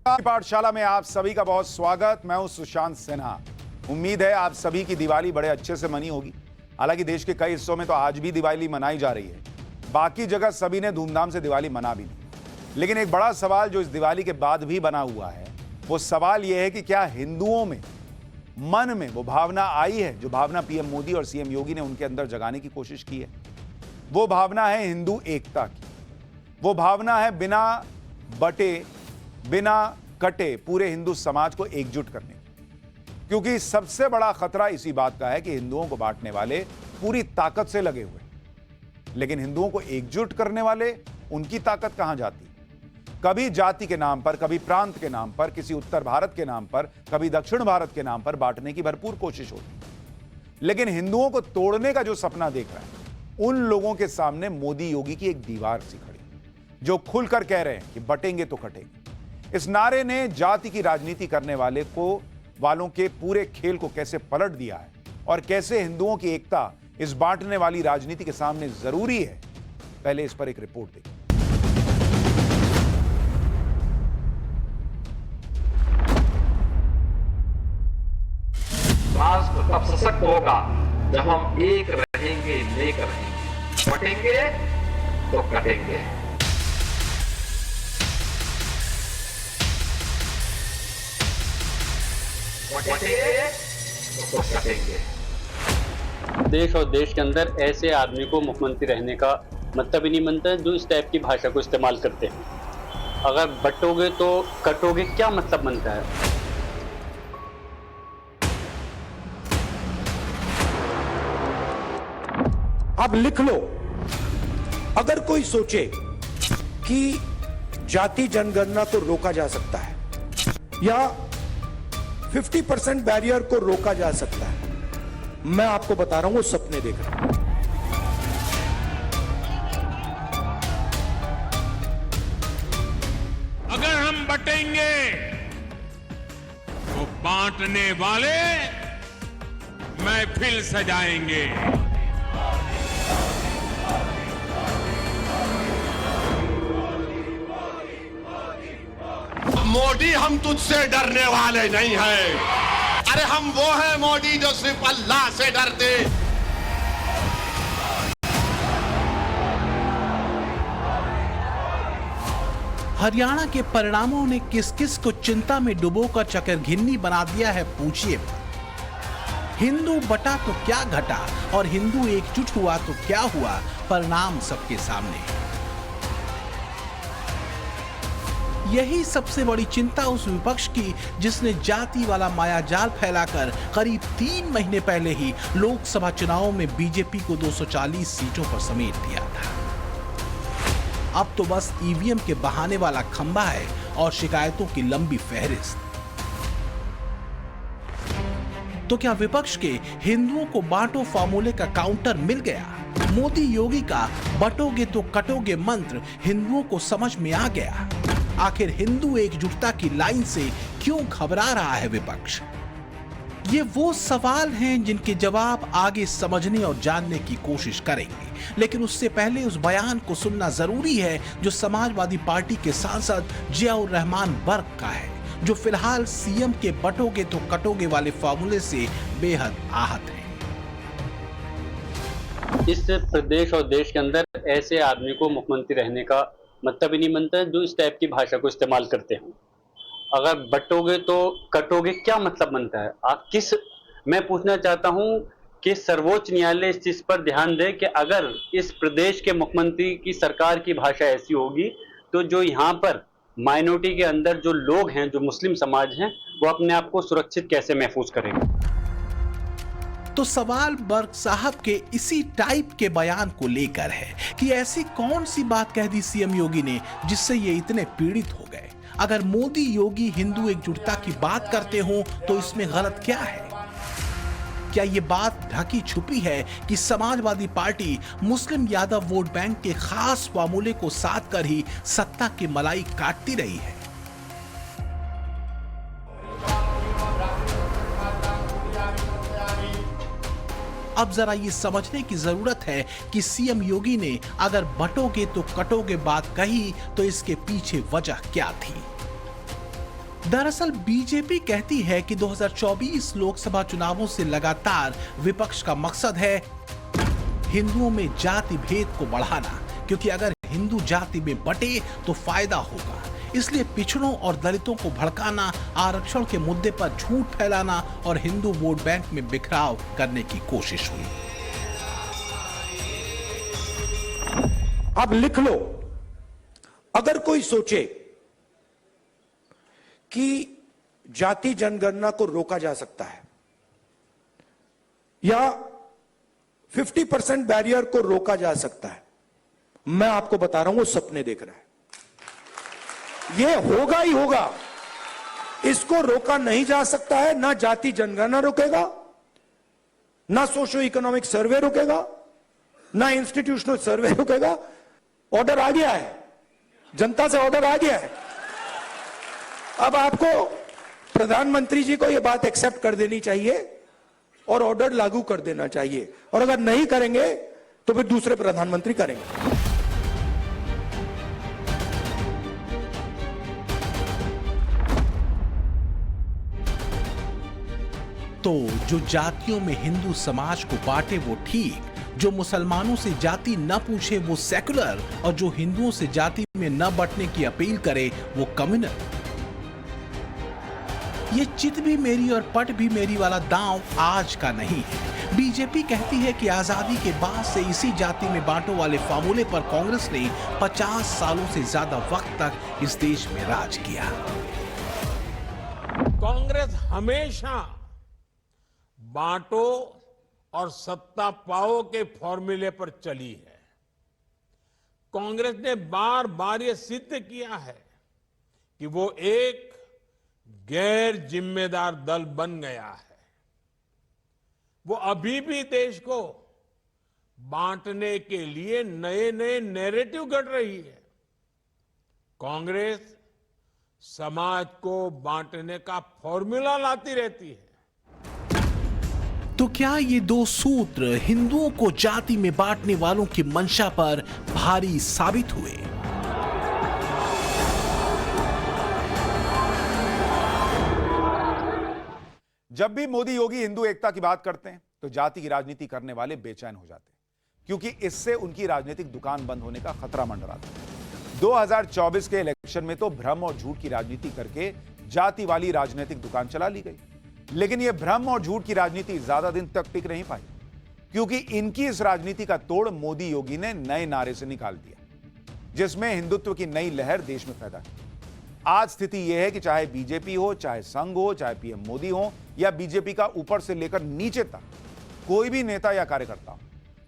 पाठशाला में आप सभी का बहुत स्वागत। मैं हूं सुशांत सिन्हा। उम्मीद है आप सभी की दिवाली बड़े अच्छे से मनी होगी। हालांकि देश के कई हिस्सों में तो आज भी दिवाली मनाई जा रही है, बाकी जगह सभी ने धूमधाम से दिवाली मना भी ली। लेकिन एक बड़ा सवाल जो इस दिवाली के बाद भी बना हुआ है, वो सवाल यह है कि क्या हिंदुओं में मन में वो भावना आई है जो भावना पीएम मोदी और सीएम योगी ने उनके अंदर जगाने की कोशिश की है। वो भावना है हिंदू एकता की। वो भावना है बिना बटे बिना कटे पूरे हिंदू समाज को एकजुट करने की। क्योंकि सबसे बड़ा खतरा इसी बात का है कि हिंदुओं को बांटने वाले पूरी ताकत से लगे हुए, लेकिन हिंदुओं को एकजुट करने वाले, उनकी ताकत कहां जाती? कभी जाति के नाम पर, कभी प्रांत के नाम पर, किसी उत्तर भारत के नाम पर, कभी दक्षिण भारत के नाम पर बांटने की भरपूर कोशिश होती। लेकिन हिंदुओं को तोड़ने का जो सपना देख रहा है, उन लोगों के सामने मोदी योगी की एक दीवार सी खड़ी, जो खुलकर कह रहे हैं कि बटेंगे तो कटेंगे। इस नारे ने जाति की राजनीति करने वालों के पूरे खेल को कैसे पलट दिया है और कैसे हिंदुओं की एकता इस बांटने वाली राजनीति के सामने जरूरी है, पहले इस पर एक रिपोर्ट देखिए। राष्ट्र तब सशक्त होगा जब हम एक रहेंगे, लेकर रहेंगे। बटेंगे तो कटेंगे। तो कटेंगे। देश और देश के अंदर ऐसे आदमी को मुख्यमंत्री रहने का मतलब ही नहीं बनता है जो इस टाइप की भाषा को इस्तेमाल करते हैं। अगर बटोगे तो कटोगे, क्या मतलब बनता है? अब लिख लो, अगर कोई सोचे कि जाति जनगणना को रोका जा सकता है या 50% बैरियर को रोका जा सकता है, मैं आपको बता रहा हूं वो सपने देख रहा हूं। अगर हम बटेंगे तो बांटने वाले महफिल सजाएंगे। मोदी, हम तुझसे डरने वाले नहीं हैं। अरे हम वो हैं मोदी जो सिर्फ अल्लाह से डरते। हरियाणा के परिणामों ने किस किस को चिंता में डुबोकर चकरघिन्नी बना दिया है, पूछिए। हिंदू बटा तो क्या घटा और हिंदू एकजुट हुआ तो क्या हुआ, परिणाम सबके सामने। यही सबसे बड़ी चिंता उस विपक्ष की जिसने जाति वाला मायाजाल फैलाकर करीब 3 महीने पहले ही लोकसभा चुनावों में बीजेपी को 240 सीटों पर समेट दिया था। अब तो बस ईवीएम के बहाने वाला खंबा है और शिकायतों की लंबी फहरिस्त। तो क्या विपक्ष के हिंदुओं को बांटो फॉर्मूले का काउंटर मिल गया? मोदी योगी का बटोगे तो कटोगे मंत्र हिंदुओं को समझ में आ गया? आखिर हिंदू एकजुटता की लाइन से क्यों घबरा रहा है विपक्ष? ये वो सवाल हैं जिनके जवाब आगे समझने और जानने की कोशिश करेंगे, लेकिन उससे पहले उस बयान को सुनना जरूरी है जो समाजवादी पार्टी के सांसद जियाउर रहमान बर्क का है, जो फिलहाल सीएम के बटोगे तो कटोगे वाले फॉर्मूले से बेहद आहत है। इस प्रदेश और देश के अंदर ऐसे आदमी को मुख्यमंत्री रहने का मतलब ही नहीं बनता है जो इस टाइप की भाषा को इस्तेमाल करते हैं। अगर बटोगे तो कटोगे, क्या मतलब बनता है? मैं पूछना चाहता हूं कि सर्वोच्च न्यायालय इस चीज पर ध्यान दे कि अगर इस प्रदेश के मुख्यमंत्री की सरकार की भाषा ऐसी होगी तो जो यहाँ पर माइनॉरिटी के अंदर जो लोग हैं, जो मुस्लिम समाज हैं, वो अपने आप को सुरक्षित कैसे महफूज करेंगे? तो सवाल बर्क साहब के इसी टाइप के बयान को लेकर है कि ऐसी कौन सी बात कह दी सीएम योगी ने जिससे ये इतने पीड़ित हो गए। अगर मोदी योगी हिंदू एकजुटता की बात करते हो तो इसमें गलत क्या है? क्या ये बात ढकी छुपी है कि समाजवादी पार्टी मुस्लिम यादव वोट बैंक के खास फॉर्मूले को साध कर ही सत्ता की मलाई काटती रही है? अब जरा ये समझने की जरूरत है कि सीएम योगी ने अगर बटोगे तो कटोगे बात कही तो इसके पीछे वजह क्या थी। दरअसल बीजेपी कहती है कि 2024 लोकसभा चुनावों से लगातार विपक्ष का मकसद है हिंदुओं में जाति भेद को बढ़ाना, क्योंकि अगर हिंदू जाति में बटे तो फायदा होगा। इसलिए पिछड़ों और दलितों को भड़काना, आरक्षण के मुद्दे पर झूठ फैलाना और हिंदू वोट बैंक में बिखराव करने की कोशिश हुई। अब लिख लो, अगर कोई सोचे कि जाति जनगणना को रोका जा सकता है या 50% बैरियर को रोका जा सकता है, मैं आपको बता रहा हूं वो सपने देख रहा है। ये होगा ही होगा, इसको रोका नहीं जा सकता है। ना जाति जनगणना रोकेगा, ना सोशो इकोनॉमिक सर्वे रोकेगा, ना इंस्टीट्यूशनल सर्वे रोकेगा। ऑर्डर आ गया है, जनता से ऑर्डर आ गया है। अब आपको प्रधानमंत्री जी को यह बात एक्सेप्ट कर देनी चाहिए और ऑर्डर लागू कर देना चाहिए, और अगर नहीं करेंगे तो फिर दूसरे प्रधानमंत्री करेंगे। तो जो जातियों में हिंदू समाज को बांटे वो ठीक, जो मुसलमानों से जाति न पूछे वो सेकुलर, और जो हिंदुओं से जाति में न बंटने की अपील करे वो कम्युनल। ये चित भी मेरी और पट भी मेरी वाला दांव आज का नहीं है। बीजेपी कहती है कि आजादी के बाद से इसी जाति में बांटो वाले फार्मूले पर कांग्रेस ने 50 सालों से ज्यादा वक्त तक इस देश में राज किया। कांग्रेस हमेशा बांटो और सत्ता पाओ के फॉर्मूले पर चली है। कांग्रेस ने बार बार ये सिद्ध किया है कि वो एक गैर जिम्मेदार दल बन गया है। वो अभी भी देश को बांटने के लिए नए नए नैरेटिव गढ़ रही है। कांग्रेस समाज को बांटने का फॉर्मूला लाती रहती है। तो क्या ये दो सूत्र हिंदुओं को जाति में बांटने वालों की मंशा पर भारी साबित हुए? जब भी मोदी योगी हिंदू एकता की बात करते हैं तो जाति की राजनीति करने वाले बेचैन हो जाते हैं, क्योंकि इससे उनकी राजनीतिक दुकान बंद होने का खतरा मंडराता है। 2024 के इलेक्शन में तो भ्रम और झूठ की राजनीति करके जाति वाली राजनीतिक दुकान चला ली गई, लेकिन यह भ्रम और झूठ की राजनीति ज्यादा दिन तक टिक नहीं पाई, क्योंकि इनकी इस राजनीति का तोड़ मोदी योगी ने नए नारे से निकाल दिया, जिसमें हिंदुत्व की नई लहर देश में पैदा की। आज स्थिति यह है कि चाहे बीजेपी हो, चाहे संघ हो, चाहे पीएम मोदी हो, या बीजेपी का ऊपर से लेकर नीचे तक कोई भी नेता या कार्यकर्ता हो,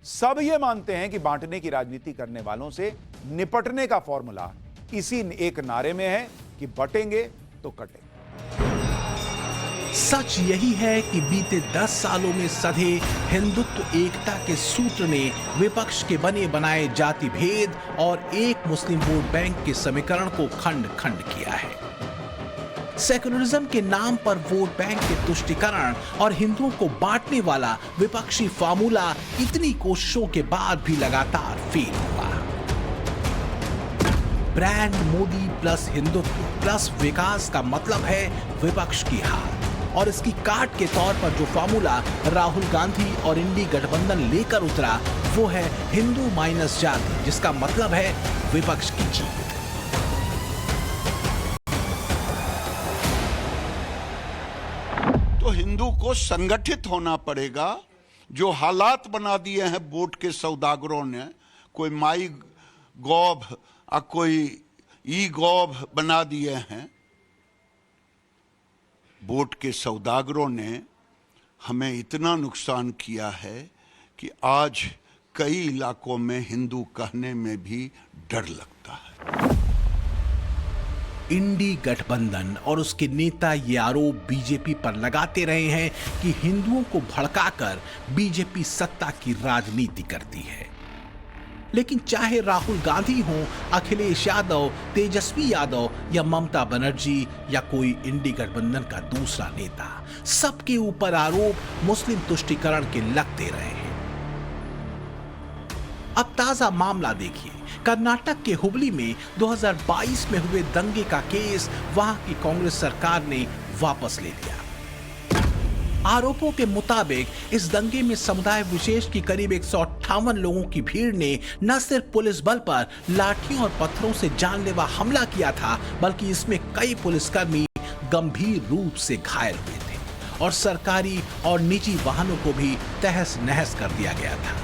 सब ये मानते हैं कि बांटने की राजनीति करने वालों से निपटने का फॉर्मूला इसी एक नारे में है कि बटेंगे तो कटेंगे। सच यही है कि बीते 10 सालों में सधे हिंदुत्व एकता के सूत्र ने विपक्ष के बने बनाए जाति भेद और एक मुस्लिम वोट बैंक के समीकरण को खंड खंड किया है। सेकुलरिज्म के नाम पर वोट बैंक के तुष्टीकरण और हिंदुओं को बांटने वाला विपक्षी फार्मूला इतनी कोशिशों के बाद भी लगातार फेल हुआ। Brand Modi plus Hindutva plus विकास का मतलब है विपक्ष की हार, और इसकी काट के तौर पर जो फार्मूला राहुल गांधी और इंडी गठबंधन लेकर उतरा वो है हिंदू माइनस जाति, जिसका मतलब है विपक्ष की जीत। तो हिंदू को संगठित होना पड़ेगा। जो हालात बना दिए हैं वोट के सौदागरों ने, कोई माई गॉव और कोई ई गॉव बना दिए हैं, वोट के सौदागरों ने हमें इतना नुकसान किया है कि आज कई इलाकों में हिंदू कहने में भी डर लगता है। इंडी गठबंधन और उसके नेता ये आरोप बीजेपी पर लगाते रहे हैं कि हिंदुओं को भड़काकर बीजेपी सत्ता की राजनीति करती है। लेकिन चाहे राहुल गांधी हो, अखिलेश यादव, तेजस्वी यादव या ममता बनर्जी या कोई इंडी गठबंधन का दूसरा नेता, सबके ऊपर आरोप मुस्लिम तुष्टीकरण के लगते रहे हैं। अब ताजा मामला देखिए। कर्नाटक के हुबली में 2022 में हुए दंगे का केस वहां की कांग्रेस सरकार ने वापस ले लिया। आरोपों के मुताबिक इस दंगे में समुदाय विशेष की करीब 158 लोगों की भीड़ ने न सिर्फ पुलिस बल पर लाठियों और पत्थरों से जानलेवा हमला किया था, बल्कि इसमें कई पुलिसकर्मी गंभीर रूप से घायल हुए थे और सरकारी और निजी वाहनों को भी तहस नहस कर दिया गया था।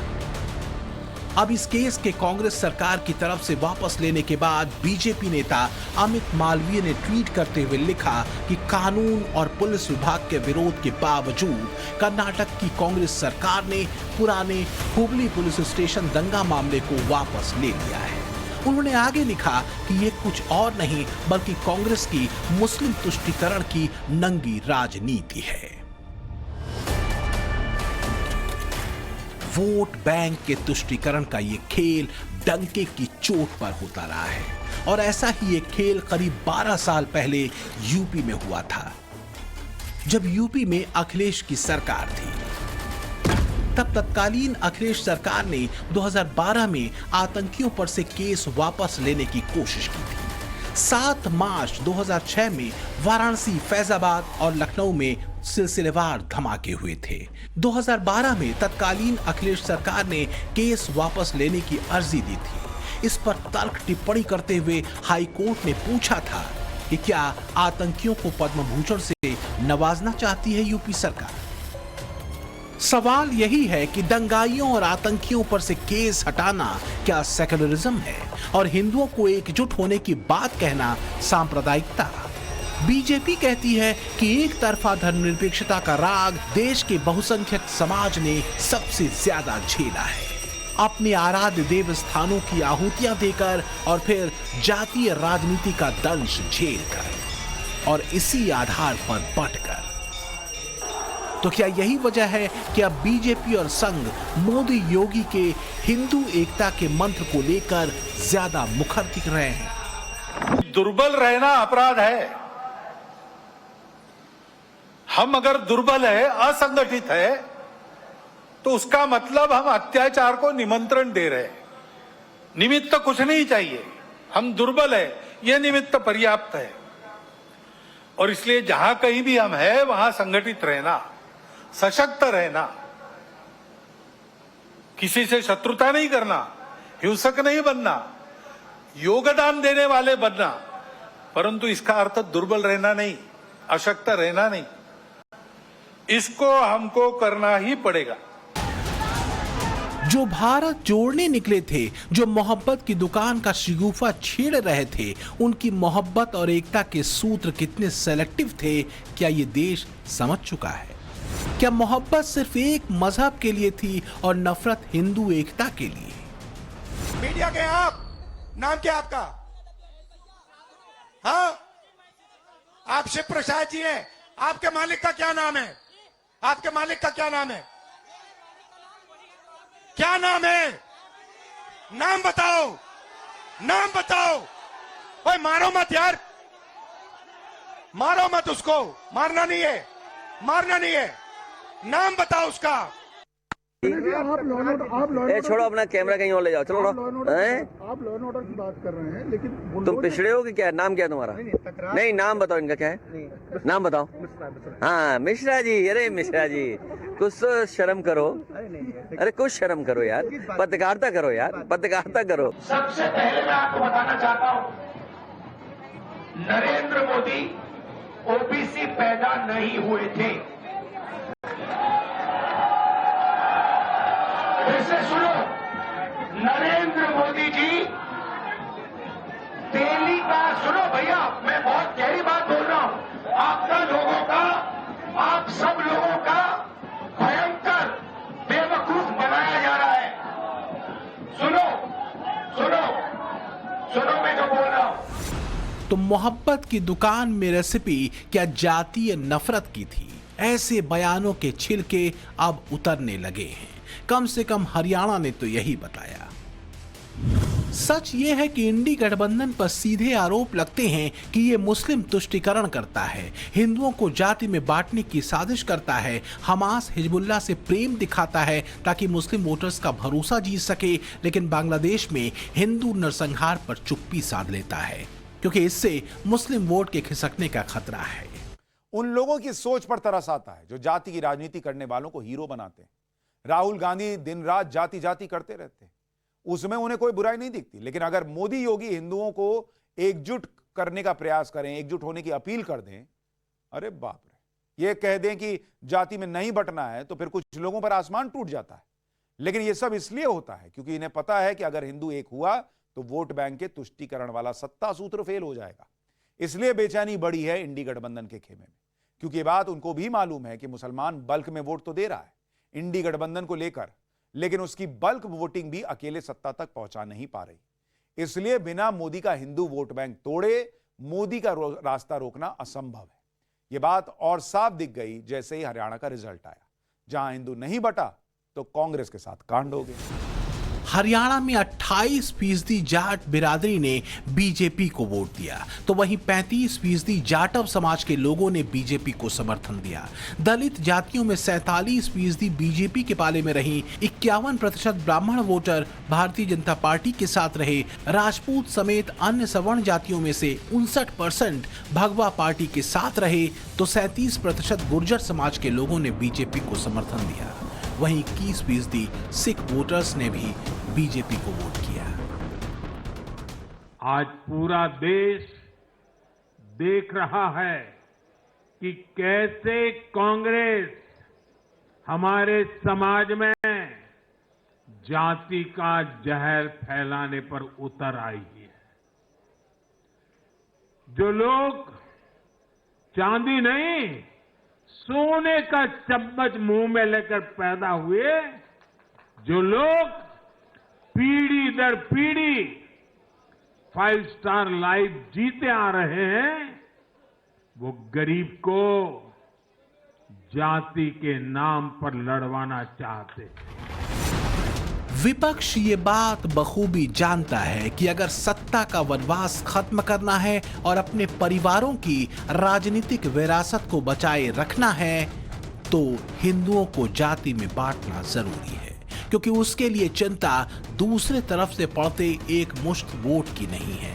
अब इस केस के कांग्रेस सरकार की तरफ से वापस लेने के बाद बीजेपी नेता अमित मालवीय ने ट्वीट करते हुए लिखा कि कानून और पुलिस विभाग के विरोध के बावजूद कर्नाटक की कांग्रेस सरकार ने पुराने हुबली पुलिस स्टेशन दंगा मामले को वापस ले लिया है। उन्होंने आगे लिखा कि ये कुछ और नहीं बल्कि कांग्रेस की मुस्लिम तुष्टीकरण की नंगी राजनीति है। वोट बैंक के तुष्टीकरण का ये खेल डंके की चोट पर होता रहा है और ऐसा ही एक खेल करीब 12 साल पहले यूपी में हुआ था, जब यूपी में अखिलेश की सरकार थी। तब तत्कालीन अखिलेश सरकार ने 2012 में आतंकियों पर से केस वापस लेने की कोशिश की थी। 7 मार्च 2006 में वाराणसी, फैजाबाद और लखनऊ में सिलसिलेवार धमाके हुए थे। 2012 में तत्कालीन अखिलेश सरकार ने केस वापस लेने की अर्जी दी थी। इस पर तर्क टिप्पणी करते हुए हाई कोर्ट ने पूछा था कि क्या आतंकियों को पद्म भूषण से नवाजना चाहती है यूपी सरकार। सवाल यही है कि दंगाइयों और आतंकियों पर से केस हटाना क्या सेक्युलरिज्म है और हिंदुओं को एकजुट होने की बात कहना सांप्रदायिकता। बीजेपी कहती है कि एक तरफा धर्मनिरपेक्षता का राग देश के बहुसंख्यक समाज ने सबसे ज्यादा झेला है, अपने आराध्य देव स्थानों की आहुतियां देकर और फिर जातीय राजनीति का दंश झेलकर और इसी आधार पर बंटकर। तो क्या यही वजह है कि अब बीजेपी और संघ मोदी योगी के हिंदू एकता के मंत्र को लेकर ज्यादा मुखर दिख रहे हैं? दुर्बल रहना अपराध है। हम अगर दुर्बल है, असंगठित है, तो उसका मतलब हम अत्याचार को निमंत्रण दे रहे हैं। निमित्त कुछ नहीं चाहिए, हम दुर्बल है, यह निमित्त पर्याप्त है। और इसलिए जहां कहीं भी हम है वहां संगठित रहना, सशक्त रहना, किसी से शत्रुता नहीं करना, हिंसक नहीं बनना, योगदान देने वाले बनना, परंतु इसका अर्थ दुर्बल रहना नहीं, अशक्त रहना नहीं। इसको हमको करना ही पड़ेगा। जो भारत जोड़ने निकले थे, जो मोहब्बत की दुकान का शिगुफा छेड़ रहे थे, उनकी मोहब्बत और एकता के सूत्र कितने सेलेक्टिव थे, क्या ये देश समझ चुका है? क्या मोहब्बत सिर्फ एक मजहब के लिए थी और नफरत हिंदू एकता के लिए? मीडिया के आप, नाम क्या आपका? हाँ, आप शिव प्रसाद जी हैं। आपके मालिक का क्या नाम है? आपके मालिक का क्या नाम है? क्या नाम है? नाम बताओ, नाम बताओ। ओए मारो मत यार, मारो मत उसको, मारना नहीं है, मारना नहीं है। नाम बताओ उसका। ए छोड़ो अपना कैमरा कहीं और ले जाओ, चलो हैं? आप लॉ एंड ऑर्डर की बात कर रहे हैं, लेकिन तुम पिछड़े हो कि क्या? नाम क्या है तुम्हारा? नहीं नाम बताओ इनका क्या है, नाम बताओ। हाँ मिश्रा जी, अरे मिश्रा जी कुछ तो शर्म करो, अरे कुछ शर्म करो यार, पत्रकारिता करो यार, पत्रकारिता करो। सबसे पहले मैं आपको बताना चाहता हूं, नरेंद्र मोदी ओबीसी पैदा नहीं हुए थे। इसे सुनो, नरेंद्र मोदी जी दिल्ली का, सुनो भैया मैं बहुत गहरी बात बोल रहा हूं, आपका लोगों का, आप सब लोगों का भयंकर बेवकूफ बनाया जा रहा है। सुनो सुनो सुनो मैं जो बोल रहा हूं। तो मोहब्बत की दुकान में रेसिपी क्या जातीय नफरत की थी? ऐसे बयानों के छिलके अब उतरने लगे हैं। कम से कम हरियाणा ने तो यही बताया। सच ये है कि इंडी गठबंधन पर सीधे आरोप लगते हैं कि ये मुस्लिम तुष्टीकरण करता है, हिंदुओं को जाति में बांटने की साजिश करता है, हमास हिजबुल्लाह से प्रेम दिखाता है ताकि मुस्लिम वोटर्स का भरोसा जीत सके, लेकिन बांग्लादेश में हिंदू नरसंहार पर चुप्पी साध लेता है क्योंकि इससे मुस्लिम वोट के खिसकने का खतरा है। उन लोगों की सोच पर तरस आता है जो जाति की राजनीति करने वालों को हीरो बनाते हैं। राहुल गांधी दिन रात जाति जाति करते रहते हैं, उसमें उन्हें कोई बुराई नहीं दिखती। लेकिन अगर मोदी योगी हिंदुओं को एकजुट करने का प्रयास करें, एकजुट होने की अपील कर दें, अरे बाप रे, ये कह दें कि जाति में नहीं बंटना है, तो फिर कुछ लोगों पर आसमान टूट जाता है। लेकिन यह सब इसलिए होता है क्योंकि इन्हें पता है कि अगर हिंदू एक हुआ तो वोट बैंक के तुष्टीकरण वाला सत्ता सूत्र फेल हो जाएगा। इसलिए बेचैनी बढ़ी है इंडी गठबंधन के खेमे में, क्योंकि ये बात उनको भी मालूम है कि मुसलमान बल्क में वोट तो दे रहा है इंडी गठबंधन को लेकर, लेकिन उसकी बल्क वोटिंग भी अकेले सत्ता तक पहुंचा नहीं पा रही। इसलिए बिना मोदी का हिंदू वोट बैंक तोड़े मोदी का रास्ता रोकना असंभव है। यह बात और साफ दिख गई जैसे ही हरियाणा का रिजल्ट आया। जहां हिंदू नहीं बटा तो कांग्रेस के साथ कांड हो गए। हरियाणा में 28% जाट बिरादरी ने बीजेपी को वोट दिया, तो वहीं 35% जाटव समाज के लोगों ने बीजेपी को समर्थन दिया। दलित जातियों में 47% बीजेपी के पाले में रही, 51% ब्राह्मण वोटर भारतीय जनता पार्टी के साथ रहे। राजपूत समेत अन्य सवर्ण जातियों में से 59% भगवा पार्टी के साथ रहे, तो 37% गुर्जर समाज के लोगों ने बीजेपी को समर्थन दिया। वहीं 21% सिख वोटर्स ने भी बीजेपी को वोट किया। आज पूरा देश देख रहा है कि कैसे कांग्रेस हमारे समाज में जाति का जहर फैलाने पर उतर आई है। जो लोग चांदी नहीं सोने का चम्मच मुंह में लेकर पैदा हुए, जो लोग पीढ़ी दर पीढ़ी 5 स्टार लाइफ जीते आ रहे हैं, वो गरीब को जाति के नाम पर लड़वाना चाहते हैं। विपक्ष ये बात बखूबी जानता है कि अगर सत्ता का वनवास खत्म करना है और अपने परिवारों की राजनीतिक विरासत को बचाए रखना है तो हिंदुओं को जाति में बांटना जरूरी है, क्योंकि उसके लिए चिंता दूसरे तरफ से पड़ते एक मुश्त वोट की नहीं है।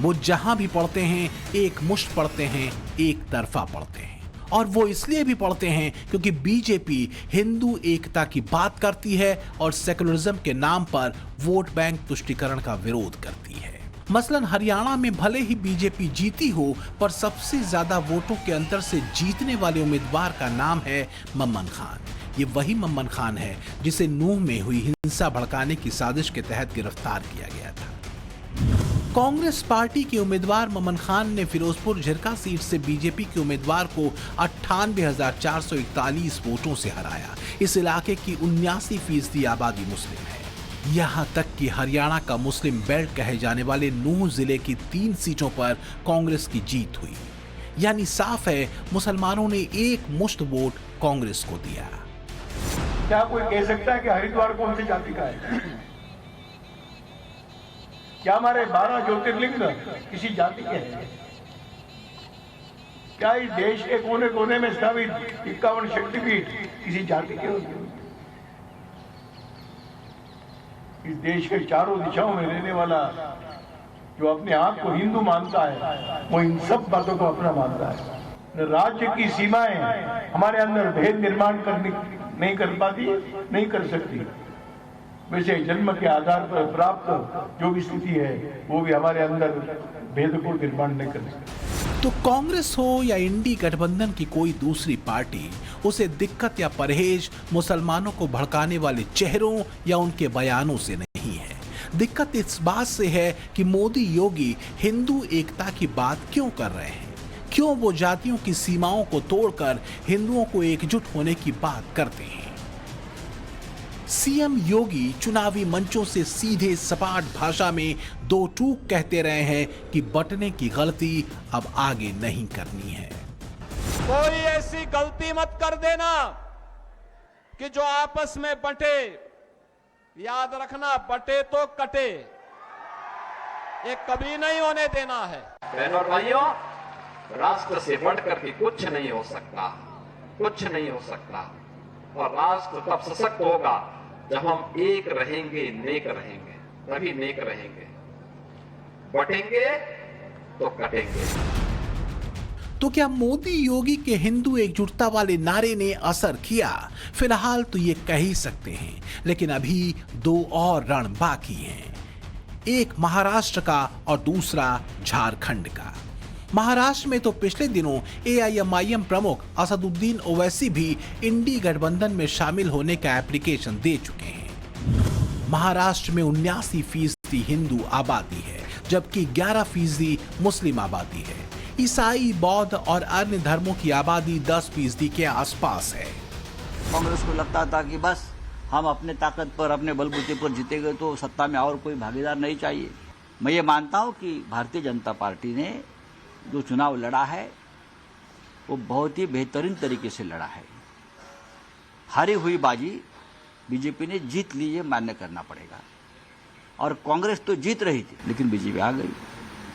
वो जहां भी पड़ते हैं एक मुश्त पड़ते हैं, एक तरफा पड़ते हैं, और वो इसलिए भी पड़ते हैं क्योंकि बीजेपी हिंदू एकता की बात करती है और सेकुलरिज्म के नाम पर वोट बैंक तुष्टीकरण का विरोध करती है। मसलन हरियाणा में भले ही बीजेपी जीती हो, पर सबसे ज्यादा वोटों के अंतर से जीतने वाले उम्मीदवार का नाम है मम्मन खान। ये वही मम्मन खान है जिसे नूह में हुई हिंसा भड़काने की साजिश के तहत गिरफ्तार किया गया था। कांग्रेस पार्टी के उम्मीदवार मम्मन खान ने फिरोजपुर झिरका सीट से बीजेपी के उम्मीदवार को 98,441 वोटों से हराया। इस इलाके की 79% आबादी मुस्लिम है। यहां तक कि हरियाणा का मुस्लिम बेल्ट कहे जाने वाले नूह जिले की 3 सीटों पर कांग्रेस की जीत हुई। यानी साफ है मुसलमानों ने एक मुश्त वोट कांग्रेस को दिया। क्या कोई कह सकता है कि हरिद्वार कौन सी जाति का है? क्या हमारे 12 ज्योतिर्लिंग किसी जाति के हैं? क्या इस देश के कोने कोने में स्थापित 51 शक्तिपीठ किसी जाति के होते? इस देश के चारों दिशाओं में रहने वाला जो अपने आप को हिंदू मानता है, वो इन सब बातों को अपना मानता है। राज्य की सीमाएं हमारे अंदर भेद निर्माण करने नहीं कर पाती, नहीं कर सकती। वैसे जन्म के आधार पर प्राप्त जो भी स्थिति है वो भी हमारे अंदर भेद को निर्माण नहीं कर सकती। तो कांग्रेस हो या इंडी गठबंधन की कोई दूसरी पार्टी, उसे दिक्कत या परहेज मुसलमानों को भड़काने वाले चेहरों या उनके बयानों से नहीं है। दिक्कत इस बात से है कि मोदी योगी हिंदू एकता की बात क्यों कर रहे हैं, क्यों वो जातियों की सीमाओं को तोड़कर हिंदुओं को एकजुट होने की बात करते हैं। सीएम योगी चुनावी मंचों से सीधे सपाट भाषा में 2 टूक कहते रहे हैं कि बंटने की गलती अब आगे नहीं करनी है। कोई ऐसी गलती मत कर देना कि जो आपस में बंटे। याद रखना, बटे तो कटे, ये कभी नहीं होने देना है। बहनों और भाइयों, राष्ट्र से बढ़कर के कुछ नहीं हो सकता, कुछ नहीं हो सकता। और राष्ट्र तब सशक्त होगा जब हम एक रहेंगे, नेक रहेंगे, तभी नेक रहेंगे। बटेंगे तो कटेंगे। तो क्या मोदी योगी के हिंदू एकजुटता वाले नारे ने असर किया? फिलहाल तो ये कह ही सकते हैं, लेकिन अभी दो और रण बाकी हैं, एक महाराष्ट्र का और दूसरा झारखंड का। महाराष्ट्र में तो पिछले दिनों एआईएमआईएम प्रमुख असदुद्दीन ओवैसी भी इंडी गठबंधन में शामिल होने का एप्लीकेशन दे चुके हैं। महाराष्ट्र में 79% हिंदू आबादी है, जबकि 11% मुस्लिम आबादी है। ईसाई, बौद्ध और अन्य धर्मों की आबादी 10% के आसपास है। कांग्रेस को लगता था कि बस हम अपने ताकत पर, अपने बलबूते पर जीतेंगे तो सत्ता में और कोई भागीदार नहीं चाहिए। मैं ये मानता हूं कि भारतीय जनता पार्टी ने जो चुनाव लड़ा है वो बहुत ही बेहतरीन तरीके से लड़ा है। हारी हुई बाजी बीजेपी ने जीत ली, ये मान्य करना पड़ेगा। और कांग्रेस तो जीत रही थी, लेकिन बीजेपी आ गई।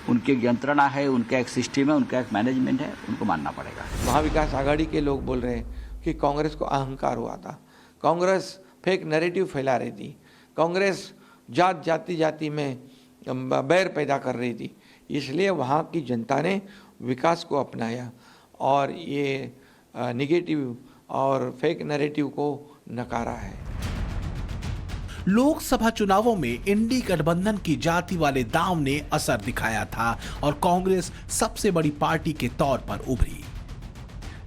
उनकी यंत्रणा है, उनका एक सिस्टम है, उनका एक मैनेजमेंट है, उनको मानना पड़ेगा। महाविकास आघाड़ी के लोग बोल रहे हैं कि कांग्रेस को अहंकार हुआ था, कांग्रेस फेक नैरेटिव फैला रही थी, कांग्रेस जाति में बैर पैदा कर रही थी। इसलिए वहाँ की जनता ने विकास को अपनाया और ये निगेटिव और फेक नैरेटिव को नकारा है। लोकसभा चुनावों में इंडी गठबंधन की जाति वाले दांव ने असर दिखाया था और कांग्रेस सबसे बड़ी पार्टी के तौर पर उभरी।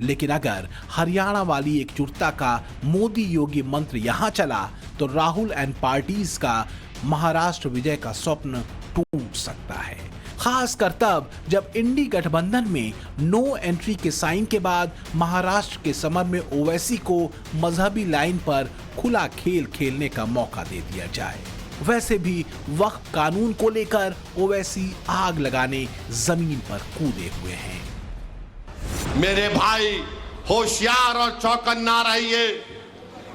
लेकिन अगर हरियाणा वाली एकजुटता का मोदी योगी मंत्र यहां चला तो राहुल एंड पार्टीज का महाराष्ट्र विजय का स्वप्न टूट सकता है, खासकर तब जब इंडी गठबंधन में नो एंट्री के साइन के बाद महाराष्ट्र के समर में ओवैसी को मजहबी लाइन पर खुला खेल खेलने का मौका दे दिया जाए। वैसे भी वक्फ कानून को लेकर ओवैसी आग लगाने जमीन पर कूदे हुए हैं। मेरे भाई होशियार और चौकन्ना रहिए।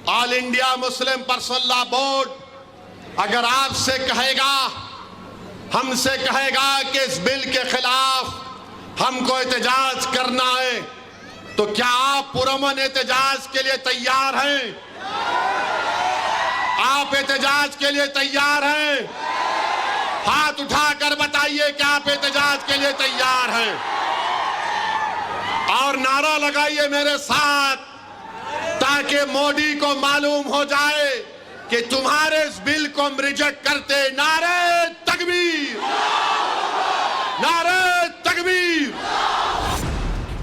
All India Muslim personal law board अगर आपसे कहेगा, हमसे कहेगा कि इस बिल के खिलाफ हमको एहतजाज करना है, तो क्या आप पुरअमन एहतजाज के लिए तैयार हैं? आप एहतजाज के लिए तैयार हैं? हाथ उठाकर बताइए कि आप एहतजाज के लिए तैयार हैं। और नारा लगाइए मेरे साथ, ताकि मोदी को मालूम हो जाए कि तुम्हारे इस बिल को हम रिजेक्ट करते। नारे तकबीर, नारे तकबीर।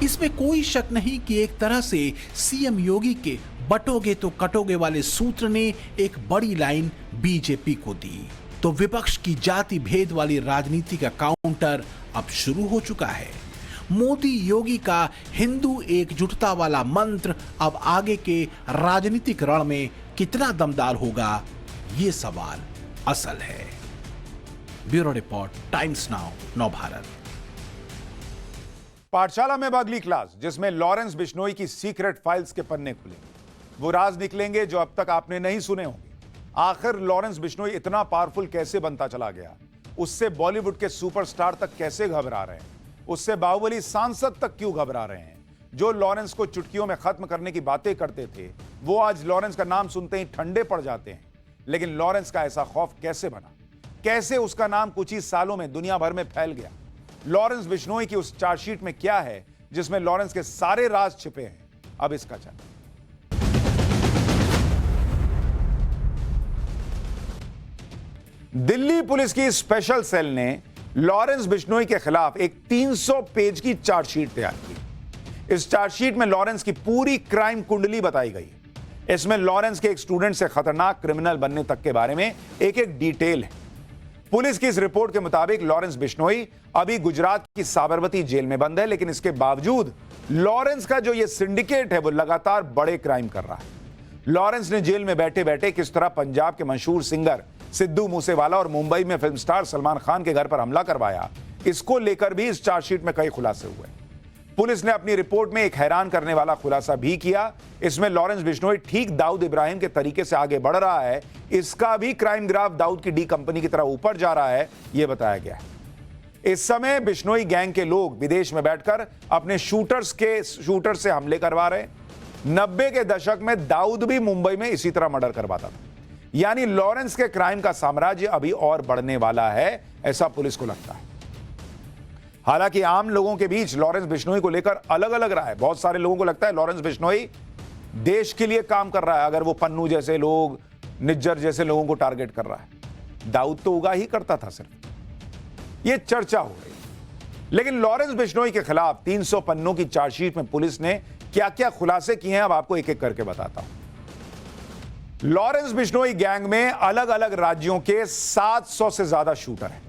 इसमें कोई शक नहीं कि एक तरह से सीएम योगी के बटोगे तो कटोगे वाले सूत्र ने एक बड़ी लाइन बीजेपी को दी। तो विपक्ष की जाति भेद वाली राजनीति का काउंटर अब शुरू हो चुका है। मोदी योगी का हिंदू एकजुटता वाला मंत्र अब आगे के राजनीतिक रण में कितना दमदार होगा, ये सवाल असल है। Bureau report, times now, Navbharat. पाठशाला में अब अगली क्लास, जिसमें लॉरेंस बिश्नोई की सीक्रेट फाइल्स के पन्ने खुलेंगे। वो राज निकलेंगे जो अब तक आपने नहीं सुने होंगे। आखिर लॉरेंस बिश्नोई इतना पावरफुल कैसे बनता चला गया? उससे बॉलीवुड के सुपरस्टार तक कैसे घबरा रहे हैं? उससे बाहुबली सांसद तक क्यों घबरा रहे हैं? जो लॉरेंस को चुटकियों में खत्म करने की बातें करते थे, वो आज लॉरेंस का नाम सुनते ही ठंडे पड़ जाते हैं। लेकिन लॉरेंस का ऐसा खौफ कैसे बना? कैसे उसका नाम कुछ ही सालों में दुनिया भर में फैल गया? लॉरेंस बिश्नोई की उस चार्जशीट में क्या है जिसमें लॉरेंस के सारे राज छिपे हैं? अब इसका चल। दिल्ली पुलिस की स्पेशल सेल ने लॉरेंस बिश्नोई के खिलाफ एक 300 पेज की चार्जशीट तैयार की। इस चार्जशीट में लॉरेंस की पूरी क्राइम कुंडली बताई गई है। इसमें लॉरेंस के एक स्टूडेंट से खतरनाक क्रिमिनल बनने तक के बारे में एक एक डिटेल है। पुलिस की इस रिपोर्ट के मुताबिक लॉरेंस बिश्नोई अभी गुजरात की साबरमती जेल में बंद है, लेकिन इसके बावजूद लॉरेंस का जो ये सिंडिकेट है वो लगातार बड़े क्राइम कर रहा है। लॉरेंस ने जेल में बैठे बैठे किस तरह पंजाब के मशहूर सिंगर सिद्धू मूसेवाला और मुंबई में फिल्म स्टार सलमान खान के घर पर हमला करवाया, इसको लेकर भी इस चार्जशीट में कई खुलासे हुए। पुलिस ने अपनी रिपोर्ट में एक हैरान करने वाला खुलासा भी किया। इसमें लॉरेंस बिश्नोई ठीक दाऊद इब्राहिम के तरीके से आगे बढ़ रहा है। इसका भी क्राइम ग्राफ दाऊद की डी कंपनी की तरह ऊपर जा रहा है, यह बताया गया है। इस समय बिश्नोई गैंग के लोग विदेश में बैठकर अपने शूटर से हमले करवा रहे हैं। 90 के दशक में दाऊद भी मुंबई में इसी तरह मर्डर करवाता था। यानी लॉरेंस के क्राइम का साम्राज्य अभी और बढ़ने वाला है, ऐसा पुलिस को लगता है। हालांकि आम लोगों के बीच लॉरेंस बिश्नोई को लेकर अलग अलग राय है। बहुत सारे लोगों को लगता है लॉरेंस बिश्नोई देश के लिए काम कर रहा है, अगर वो पन्नू जैसे लोग, निज्जर जैसे लोगों को टारगेट कर रहा है। दाऊद तो उगा ही करता था सिर्फ, ये चर्चा हो रही। लेकिन लॉरेंस बिश्नोई के खिलाफ 300 पन्नों की चार्जशीट में पुलिस ने क्या क्या खुलासे किए हैं, अब आपको एक एक करके बताता हूं। लॉरेंस बिश्नोई गैंग में अलग अलग राज्यों के 700 से ज्यादा शूटर हैं।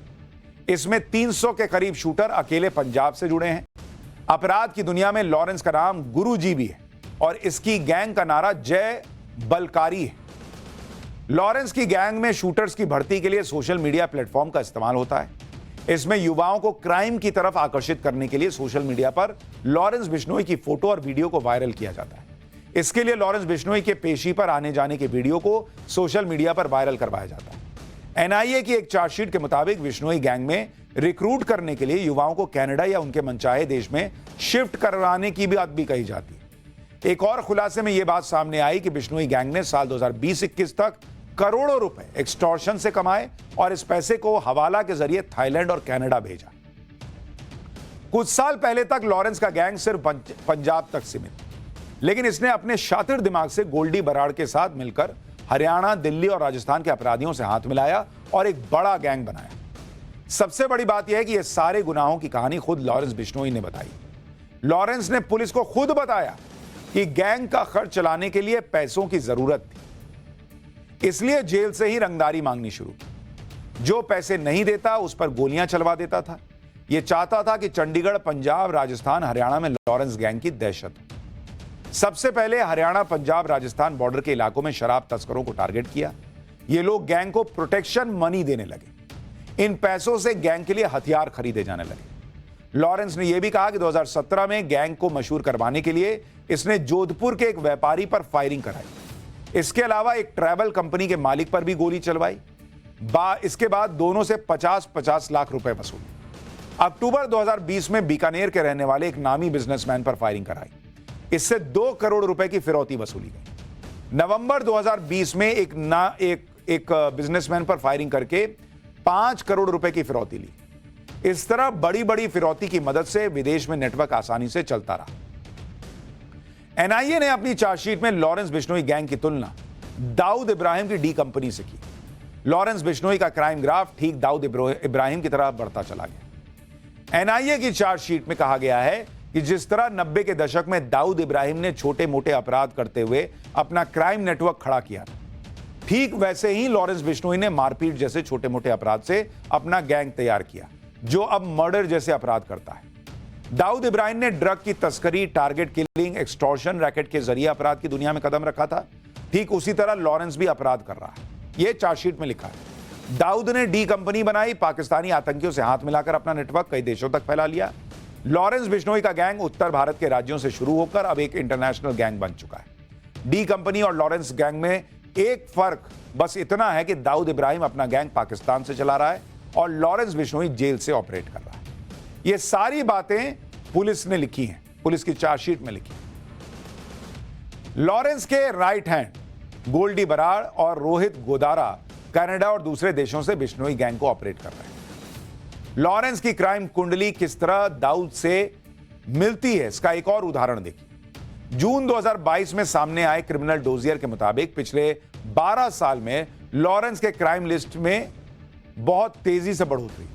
इसमें 300 के करीब शूटर अकेले पंजाब से जुड़े हैं। अपराध की दुनिया में लॉरेंस का नाम गुरुजी भी है और इसकी गैंग का नारा जय बलकारी है। लॉरेंस की गैंग में शूटर्स की भर्ती के लिए सोशल मीडिया प्लेटफॉर्म का इस्तेमाल होता है। इसमें युवाओं को क्राइम की तरफ आकर्षित करने के लिए सोशल मीडिया पर लॉरेंस बिश्नोई की फोटो और वीडियो को वायरल किया जाता है। इसके लिए लॉरेंस बिश्नोई के पेशी पर आने जाने के वीडियो को सोशल मीडिया पर वायरल करवाया जाता है। एनआईए की एक चार्जशीट के मुताबिक बिश्नोई गैंग में रिक्रूट करने के लिए युवाओं को कनाडा या उनके मनचाहे देश में शिफ्ट करवाने की बात भी कही जाती है। एक और खुलासे में यह बात सामने आई कि बिश्नोई गैंग ने साल 2020-21 तक करोड़ों रुपए एक्सटॉर्शन से कमाए और इस पैसे को हवाला के जरिए थाईलैंड और कनाडा भेजा। कुछ साल पहले तक लॉरेंस का गैंग सिर्फ पंजाब तक सीमित, लेकिन इसने अपने शातिर दिमाग से गोल्डी बराड़ के साथ मिलकर हरियाणा, दिल्ली और राजस्थान के अपराधियों से हाथ मिलाया और एक बड़ा गैंग बनाया। सबसे बड़ी बात यह है कि यह सारे गुनाहों की कहानी खुद लॉरेंस बिश्नोई ने बताई। लॉरेंस ने पुलिस को खुद बताया कि गैंग का खर्च चलाने के लिए पैसों की जरूरत थी, इसलिए जेल से ही रंगदारी मांगनी शुरू की। जो पैसे नहीं देता उस पर गोलियां चलवा देता था। यह चाहता था कि चंडीगढ़, पंजाब, राजस्थान, हरियाणा में लॉरेंस गैंग की दहशत हो। सबसे पहले हरियाणा, पंजाब, राजस्थान बॉर्डर के इलाकों में शराब तस्करों को टारगेट किया। ये लोग गैंग को प्रोटेक्शन मनी देने लगे। इन पैसों से गैंग के लिए हथियार खरीदे जाने लगे। लॉरेंस ने यह भी कहा कि 2017 में गैंग को मशहूर करवाने के लिए इसने जोधपुर के एक व्यापारी पर फायरिंग कराई। इसके अलावा एक ट्रैवल कंपनी के मालिक पर भी गोली चलवाई। इसके बाद दोनों से 50-50 लाख रुपए वसूले। अक्टूबर 2020 में बीकानेर के रहने वाले एक नामी बिजनेसमैन पर फायरिंग कराई। इससे 2 करोड़ रुपए की फिरौती वसूली गई। नवंबर 2020 में एक बिजनेसमैन पर फायरिंग करके 5 करोड़ रुपए की फिरौती ली। इस तरह बड़ी बड़ी फिरौती की मदद से विदेश में नेटवर्क आसानी से चलता रहा। एनआईए ने अपनी चार्जशीट में लॉरेंस बिश्नोई गैंग की तुलना दाऊद इब्राहिम की डी कंपनी से की। लॉरेंस बिश्नोई का क्राइम ग्राफ ठीक दाऊद इब्राहिम की तरह बढ़ता चला गया। एनआईए की चार्जशीट में कहा गया है कि जिस तरह 90 के दशक में दाऊद इब्राहिम ने छोटे मोटे अपराध करते हुए अपना क्राइम नेटवर्क खड़ा किया था, ठीक वैसे ही लॉरेंस बिश्नोई ने मारपीट जैसे छोटे मोटे अपराध से अपना गैंग तैयार किया, जो अब मर्डर जैसे अपराध करता है। दाऊद इब्राहिम ने ड्रग की तस्करी, टारगेट किलिंग, एक्सटॉर्शन रैकेट के जरिए अपराध की दुनिया में कदम रखा था। ठीक उसी तरह लॉरेंस भी अपराध कर रहा है। यह चार्जशीट में लिखा है। दाऊद ने डी कंपनी बनाई, पाकिस्तानी आतंकियों से हाथ मिलाकर अपना नेटवर्क कई देशों तक फैला लिया। लॉरेंस बिश्नोई का गैंग उत्तर भारत के राज्यों से शुरू होकर अब एक इंटरनेशनल गैंग बन चुका है। डी कंपनी और लॉरेंस गैंग में एक फर्क बस इतना है कि दाऊद इब्राहिम अपना गैंग पाकिस्तान से चला रहा है और लॉरेंस बिश्नोई जेल से ऑपरेट कर रहा है। ये सारी बातें पुलिस ने लिखी हैं, पुलिस की चार्जशीट में लिखी। लॉरेंस के राइट हैंड गोल्डी बराड़ और रोहित गोदारा कनाडा और दूसरे देशों से बिश्नोई गैंग को ऑपरेट कर रहे हैं। लॉरेंस की क्राइम कुंडली किस तरह दाऊद से मिलती है, इसका एक और उदाहरण देखिए। जून 2022 में सामने आए क्रिमिनल डोजियर के मुताबिक पिछले 12 साल में लॉरेंस के क्राइम लिस्ट में बहुत तेजी से बढ़ोतरी।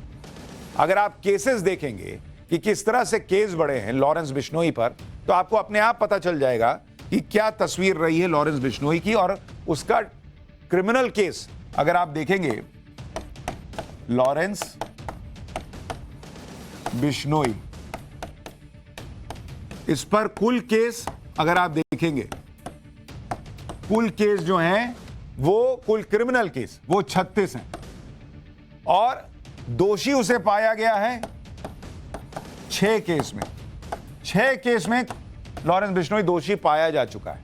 अगर आप केसेस देखेंगे कि किस तरह से केस बढ़े हैं लॉरेंस बिश्नोई पर, तो आपको अपने आप पता चल जाएगा कि क्या तस्वीर रही है लॉरेंस बिश्नोई की और उसका क्रिमिनल केस। अगर आप देखेंगे लॉरेंस बिश्नोई, इस पर कुल केस अगर आप देखेंगे, कुल केस जो हैं वो कुल क्रिमिनल केस वो 36 हैं और दोषी उसे पाया गया है 6 केस में। 6 केस में लॉरेंस बिश्नोई दोषी पाया जा चुका है।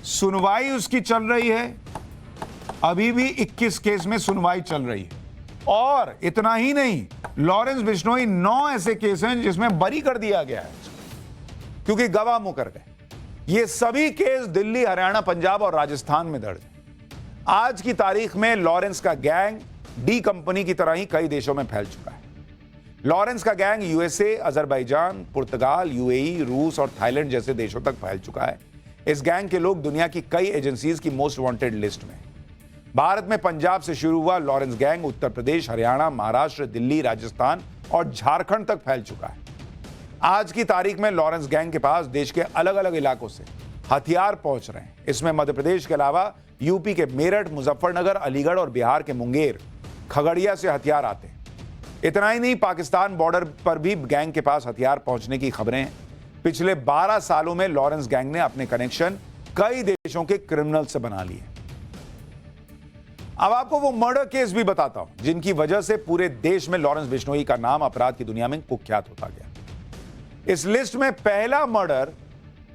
सुनवाई उसकी चल रही है, अभी भी 21 केस में सुनवाई चल रही है। और इतना ही नहीं, लॉरेंस बिश्नोई 9 ऐसे केस हैं जिसमें बरी कर दिया गया है क्योंकि गवाह मुकर गए। ये सभी केस दिल्ली, हरियाणा, पंजाब और राजस्थान में दर्ज है। आज की तारीख में लॉरेंस का गैंग डी कंपनी की तरह ही कई देशों में फैल चुका है। लॉरेंस का गैंग यूएसए, अजरबैजान, पुर्तगाल, यूएई, रूस और थाईलैंड जैसे देशों तक फैल चुका है। इस गैंग के लोग दुनिया की कई एजेंसीज की मोस्ट वांटेड लिस्ट में। भारत में पंजाब से शुरू हुआ लॉरेंस गैंग उत्तर प्रदेश, हरियाणा, महाराष्ट्र, दिल्ली, राजस्थान और झारखंड तक फैल चुका है। आज की तारीख में लॉरेंस गैंग के पास देश के अलग अलग इलाकों से हथियार पहुंच रहे हैं। इसमें मध्य प्रदेश के अलावा यूपी के मेरठ, मुजफ्फरनगर, अलीगढ़ और बिहार के मुंगेर, खगड़िया से हथियार आते हैं। इतना ही नहीं, पाकिस्तान बॉर्डर पर भी गैंग के पास हथियार पहुंचने की खबरें हैं। पिछले 12 सालों में लॉरेंस गैंग ने अपने कनेक्शन कई देशों के क्रिमिनल से बना लिए। अब आपको वो मर्डर केस भी बताता हूं जिनकी वजह से पूरे देश में लॉरेंस बिश्नोई का नाम अपराध की दुनिया में कुख्यात होता गया। इस लिस्ट में पहला मर्डर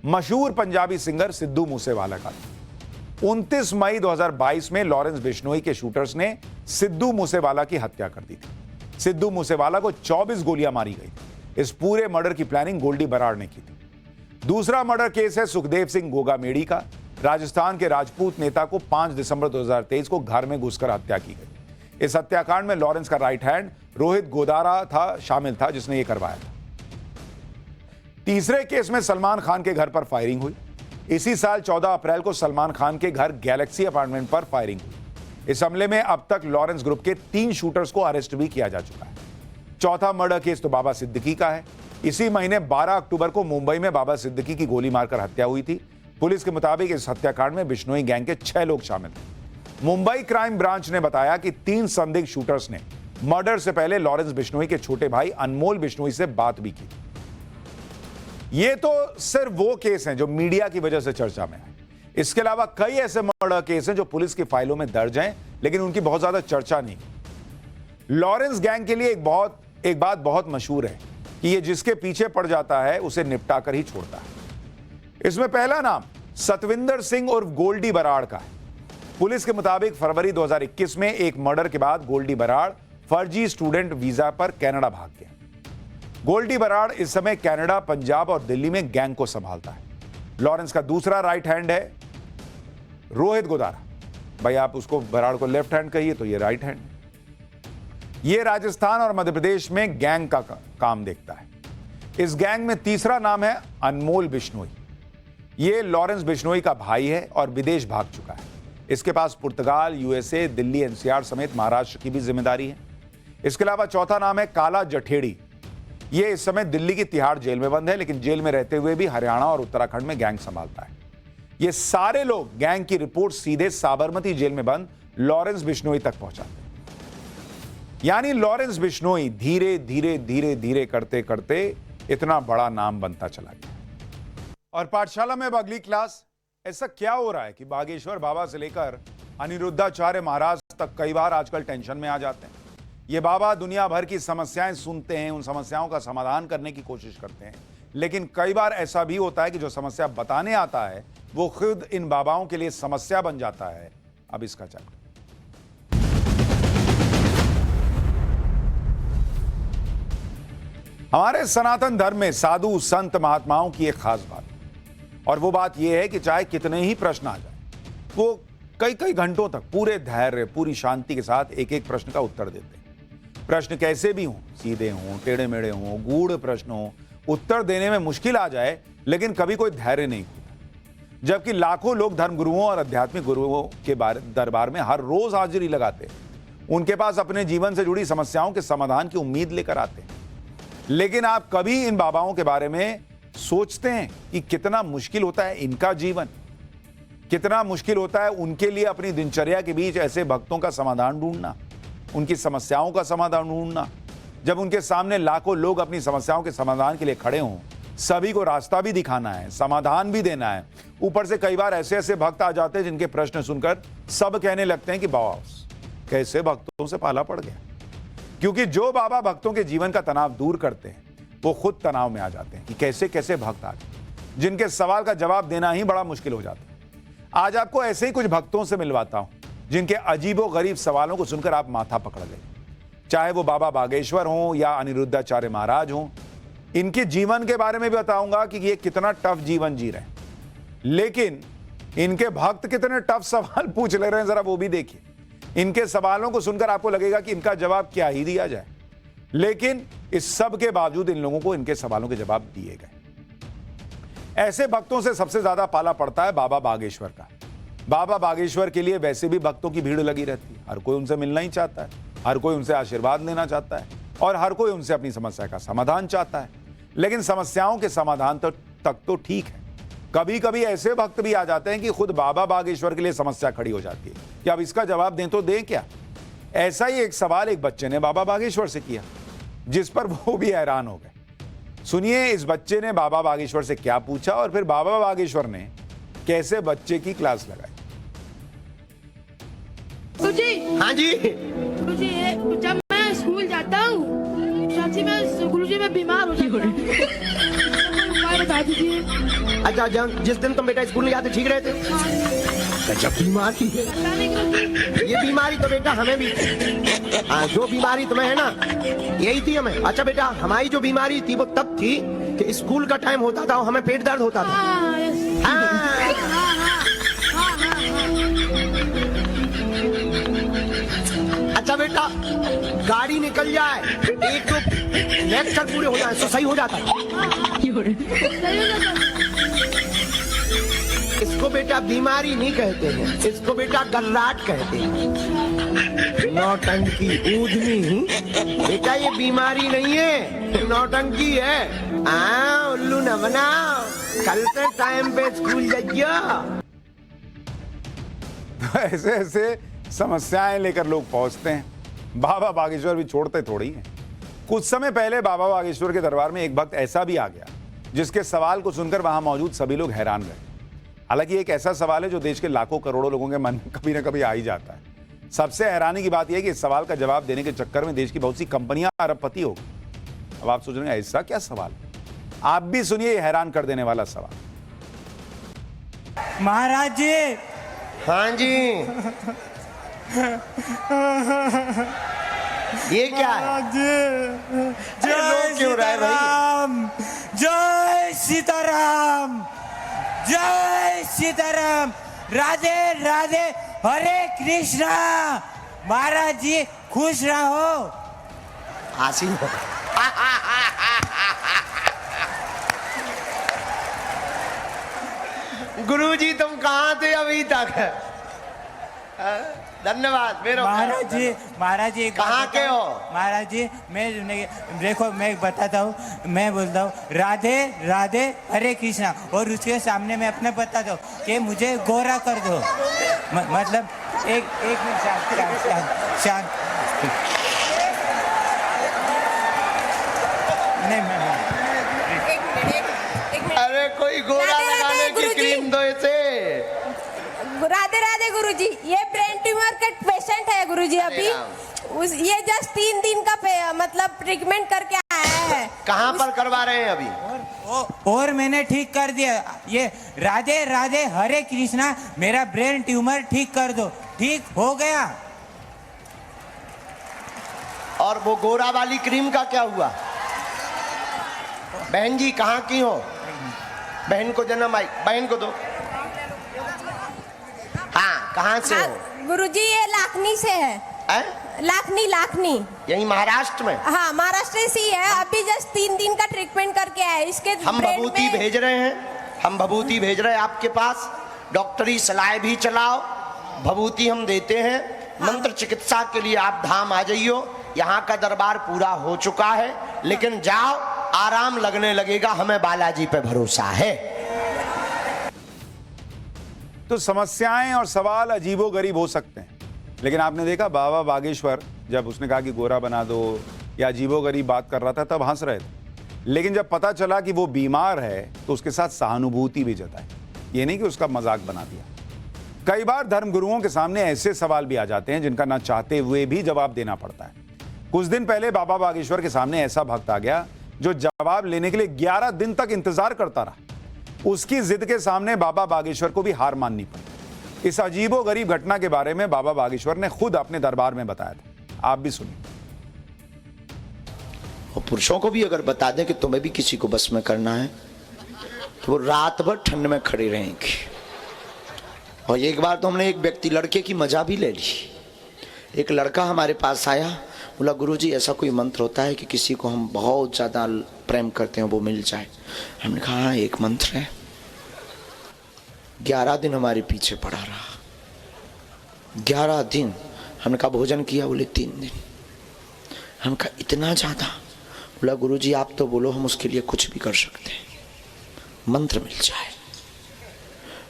मशहूर पंजाबी सिंगर सिद्धू मूसेवाला का था। 29 मई 2022 में लॉरेंस बिश्नोई के शूटर्स ने सिद्धू मूसेवाला की हत्या कर दी थी। सिद्धू मूसेवाला को 24 गोलियां मारी गई। इस पूरे मर्डर की प्लानिंग गोल्डी बराड़ ने की थी। दूसरा मर्डर केस है सुखदेव सिंह गोगामेड़ी का। राजस्थान के राजपूत नेता को 5 दिसंबर 2023 को घर में घुसकर हत्या की गई। इस हत्याकांड में लॉरेंस का राइट हैंड रोहित गोदारा शामिल था, जिसने यह करवाया था। तीसरे केस में सलमान खान के घर पर फायरिंग हुई। इसी साल 14 अप्रैल को सलमान खान के घर गैलेक्सी अपार्टमेंट पर फायरिंग हुई। इस हमले में अब तक लॉरेंस ग्रुप के 3 शूटर्स को अरेस्ट भी किया जा चुका है। चौथा मर्डर केस तो बाबा सिद्दीकी का है। इसी महीने 12 अक्टूबर को मुंबई में बाबा सिद्दीकी की गोली मारकर हत्या हुई थी। पुलिस के मुताबिक इस हत्याकांड में बिश्नोई गैंग के 6 लोग शामिल थे। मुंबई क्राइम ब्रांच ने बताया कि 3 संदिग्ध शूटर्स ने मर्डर से पहले लॉरेंस बिश्नोई के छोटे भाई अनमोल बिश्नोई से बात भी की। ये तो सिर्फ वो केस हैं जो मीडिया की वजह से चर्चा में आए। इसके अलावा कई ऐसे मर्डर केस हैं जो पुलिस की फाइलों में दर्ज हैं, लेकिन उनकी बहुत ज्यादा चर्चा नहीं। लॉरेंस गैंग के लिए एक बात बहुत मशहूर है कि ये जिसके पीछे पड़ जाता है उसे निपटा कर ही छोड़ता है। इसमें पहला नाम सतविंदर सिंह उर्फ गोल्डी बराड़ का है। पुलिस के मुताबिक फरवरी 2021 में एक मर्डर के बाद गोल्डी बराड़ फर्जी स्टूडेंट वीजा पर कनाडा भाग गया। गोल्डी बराड़ इस समय कनाडा, पंजाब और दिल्ली में गैंग को संभालता है। लॉरेंस का दूसरा राइट हैंड है रोहित गोदारा। भाई आप उसको बराड़ को लेफ्ट हैंड कहिए तो ये राइट हैंड। ये राजस्थान और मध्य प्रदेश में गैंग का काम देखता है। इस गैंग में तीसरा नाम है अनमोल बिश्नोई। ये लॉरेंस बिश्नोई का भाई है और विदेश भाग चुका है। इसके पास पुर्तगाल, यूएसए, दिल्ली एनसीआर समेत महाराष्ट्र की भी जिम्मेदारी है। इसके अलावा चौथा नाम है काला जठेड़ी। ये इस समय दिल्ली की तिहाड़ जेल में बंद है, लेकिन जेल में रहते हुए भी हरियाणा और उत्तराखंड में गैंग संभालता है। ये सारे लोग गैंग की रिपोर्ट सीधे साबरमती जेल में बंद लॉरेंस बिश्नोई तक पहुंचाते हैं। यानी लॉरेंस बिश्नोई धीरे धीरे धीरे धीरे करते करते इतना बड़ा नाम बनता चला गया। और पाठशाला में अब अगली क्लास, ऐसा क्या हो रहा है कि बागेश्वर बाबा से लेकर अनिरुद्धाचार्य महाराज तक कई बार आजकल टेंशन में आ जाते हैं। ये बाबा दुनिया भर की समस्याएं सुनते हैं, उन समस्याओं का समाधान करने की कोशिश करते हैं, लेकिन कई बार ऐसा भी होता है कि जो समस्या बताने आता है वो खुद इन बाबाओं के लिए समस्या बन जाता है। अब इसका चैप्टर हमारे सनातन धर्म में साधु संत महात्माओं की एक खास बात, और वो बात यह है कि चाहे कितने ही प्रश्न आ जाए, वो कई कई घंटों तक पूरे धैर्य, पूरी शांति के साथ एक एक प्रश्न का उत्तर देते हैं। प्रश्न कैसे भी हों, सीधे हों, टेढ़े मेढ़े हों, गूढ़ प्रश्न हों, उत्तर देने में मुश्किल आ जाए, लेकिन कभी कोई धैर्य नहीं होता। जबकि लाखों लोग धर्मगुरुओं और आध्यात्मिक गुरुओं के दरबार में हर रोज हाजिरी लगाते हैं। उनके पास अपने जीवन से जुड़ी समस्याओं के समाधान की उम्मीद लेकर आते हैं। लेकिन आप कभी इन बाबाओं के बारे में सोचते हैं कि कितना मुश्किल होता है इनका जीवन, कितना मुश्किल होता है उनके लिए अपनी दिनचर्या के बीच ऐसे भक्तों का समाधान ढूंढना, उनकी समस्याओं का समाधान ढूंढना। जब उनके सामने लाखों लोग अपनी समस्याओं के समाधान के लिए खड़े हों, सभी को रास्ता भी दिखाना है, समाधान भी देना है। ऊपर से कई बार ऐसे ऐसे भक्त आ जाते हैं जिनके प्रश्न सुनकर सब कहने लगते हैं कि बाबा कैसे भक्तों से पाला पड़ गया। क्योंकि जो बाबा भक्तों के जीवन का तनाव दूर करते हैं वो खुद तनाव में आ जाते हैं कि कैसे कैसे भक्त आ गए, जिनके सवाल का जवाब देना ही बड़ा मुश्किल हो जाता है। आज आपको ऐसे ही कुछ भक्तों से मिलवाता हूं जिनके अजीबो गरीब सवालों को सुनकर आप माथा पकड़ गए। चाहे वो बाबा बागेश्वर हों या अनिरुद्धाचार्य महाराज हों। इनके जीवन के बारे में भी बताऊंगा कि ये कितना टफ जीवन जी रहे हैं, लेकिन इनके भक्त कितने टफ सवाल पूछ ले रहे हैं, जरा वो भी देखिए। इनके सवालों को सुनकर आपको लगेगा कि इनका जवाब क्या ही दिया जाए, लेकिन इस सब के बावजूद इन लोगों को इनके सवालों के जवाब दिए गए। ऐसे भक्तों से सबसे ज्यादा पाला पड़ता है बाबा बागेश्वर का। बाबा बागेश्वर के लिए वैसे भी भक्तों की भीड़ लगी रहती है। हर कोई उनसे मिलना ही चाहता है, हर कोई उनसे आशीर्वाद लेना चाहता है और हर कोई उनसे अपनी समस्या का समाधान चाहता है। लेकिन समस्याओं के समाधान तक तो ठीक है, कभी कभी ऐसे भक्त भी आ जाते हैं कि खुद बाबा बागेश्वर के लिए समस्या खड़ी हो जाती है कि अब इसका जवाब दें तो दें क्या। ऐसा ही एक सवाल एक बच्चे ने बाबा बागेश्वर से किया, जिस पर वो भी हैरान हो गए। सुनिए इस बच्चे ने बाबा बागेश्वर से क्या पूछा और फिर बाबा बागेश्वर ने कैसे बच्चे की क्लास लगाई। गुरुजी, हाँ जी, गुरुजी, जब मैं स्कूल जाता हूँ सच्ची में गुरुजी मैं बीमार हो जाता हूँ, उपाय बता दीजिए। अच्छा, जिस दिन तुम बेटा स्कूल नहीं जाते ठीक रहते? जब बीमारी है, ये बीमारी तो बेटा हमें भी, जो बीमारी तुम्हें है ना यही थी हमें। अच्छा बेटा, हमारी जो बीमारी थी वो तब थी कि स्कूल का टाइम होता था और हमें पेट दर्द होता था। अच्छा बेटा, गाड़ी निकल जाए, एक दो लेक्चर पूरे हो जाए तो सही हो जाता है। इसको बेटा बीमारी नहीं कहते हैं, इसको बेटा गर्राट कहते हैं। नौटंकी ऊधनी बेटा ये बीमारी नहीं है, नौटंकी है। उल्लू न बनाओ, कल से टाइम पे स्कूल जाइयो। ऐसे ऐसे समस्याएं लेकर लोग पहुंचते हैं। बाबा बागेश्वर भी छोड़ते थोड़ी हैं। कुछ समय पहले बाबा बागेश्वर के दरबार में एक भक्त ऐसा भी आ गया जिसके सवाल को सुनकर वहां मौजूद सभी लोग हैरान रहे। हालांकि एक ऐसा सवाल है जो देश के लाखों करोड़ों लोगों के मन में कभी ना कभी आ ही जाता है। सबसे हैरानी की बात यह है कि इस सवाल का जवाब देने के चक्कर में देश की बहुत सी कंपनियां अरबपति हो गई। अब आप सोच रहे हैं ऐसा क्या सवाल? आप भी सुनिए ये हैरान कर देने वाला सवाल। महाराज जी। हाँ जी। ये क्या है? जय सीताराम, जय सीताराम, जय सीताराम, राधे राधे, हरे कृष्णा। महाराज जी खुश रहो। आशीन हो। गुरुजी तुम कहाँ थे अभी तक? धन्यवाद। महाराज जी कहाँ के हो? महाराज जी मैं देखो, मैं बताता हूँ, मैं बोलता हूँ राधे राधे हरे कृष्णा, और उसके सामने मैं अपने बताता हूँ कि मुझे गोरा कर दो। मतलब एक मिनट, शांत। नहीं, अरे कोई गोरा लगाने की क्रीम दो इसे। राधे राधे गुरुजी, ये ब्रेन ट्यूमर का पेशेंट है गुरुजी अभी। ये जस्ट 3 दिन का मतलब ट्रीटमेंट करके आया है। कहाँ पर करवा रहे हैं अभी? और मैंने ठीक कर दिया। ये राधे राधे हरे कृष्णा, मेरा ब्रेन ट्यूमर ठीक कर दो। ठीक हो गया। और वो गोरा वाली क्रीम का क्या हुआ? बहन जी कहाँ की हो? बहन को जन्म आई, बहन को दो। हाँ, कहाँ से हो? गुरुजी ये लाखनी से है। लाखनी। यही महाराष्ट्र में? हाँ, महाराष्ट्र से ही है। अभी जस्ट 3 दिन का ट्रीटमेंट करके आया। इसके हम भभूति भेज रहे हैं, आपके पास। डॉक्टरी सलाह भी चलाओ, भभूति हम देते हैं। मंत्र चिकित्सा के लिए आप धाम आ जाइयो। यहाँ का दरबार पूरा हो चुका है, लेकिन जाओ, आराम लगने लगेगा। हमें बालाजी पे भरोसा है। तो समस्याएं और सवाल अजीबोगरीब हो सकते हैं, लेकिन आपने देखा बाबा बागेश्वर जब उसने कहा कि गोरा बना दो या अजीबोगरीब बात कर रहा था तब हंस रहे थे, लेकिन जब पता चला कि वो बीमार है तो उसके साथ सहानुभूति भी जताई। ये नहीं कि उसका मजाक बना दिया। कई बार धर्मगुरुओं के सामने ऐसे सवाल भी आ जाते हैं जिनका ना चाहते हुए भी जवाब देना पड़ता है। कुछ दिन पहले बाबा बागेश्वर के सामने ऐसा भक्त आ गया जो जवाब लेने के लिए 11 दिन तक इंतजार करता रहा। उसकी जिद के सामने बाबा बागेश्वर को भी हार माननी पड़ी। इस अजीबोगरीब घटना के बारे में बाबा बागेश्वर ने खुद अपने दरबार में बताया था। आप भी सुनिए। पुरुषों को भी अगर बता दें कि तुम्हें भी किसी को बस में करना है तो वो रात भर ठंड में खड़े रहेंगे। और एक बार तो हमने एक व्यक्ति लड़के की मजा भी ले ली। एक लड़का हमारे पास आया, बोला गुरुजी ऐसा कोई मंत्र होता है कि किसी को हम बहुत ज़्यादा प्रेम करते हैं वो मिल जाए? हमने कहा हाँ एक मंत्र है। 11 दिन हमारे पीछे पड़ा रहा। 11 दिन। हमने कहा भोजन किया? बोले 3 दिन। हमने कहा इतना ज़्यादा? बोला गुरुजी आप तो बोलो, हम उसके लिए कुछ भी कर सकते हैं, मंत्र मिल जाए।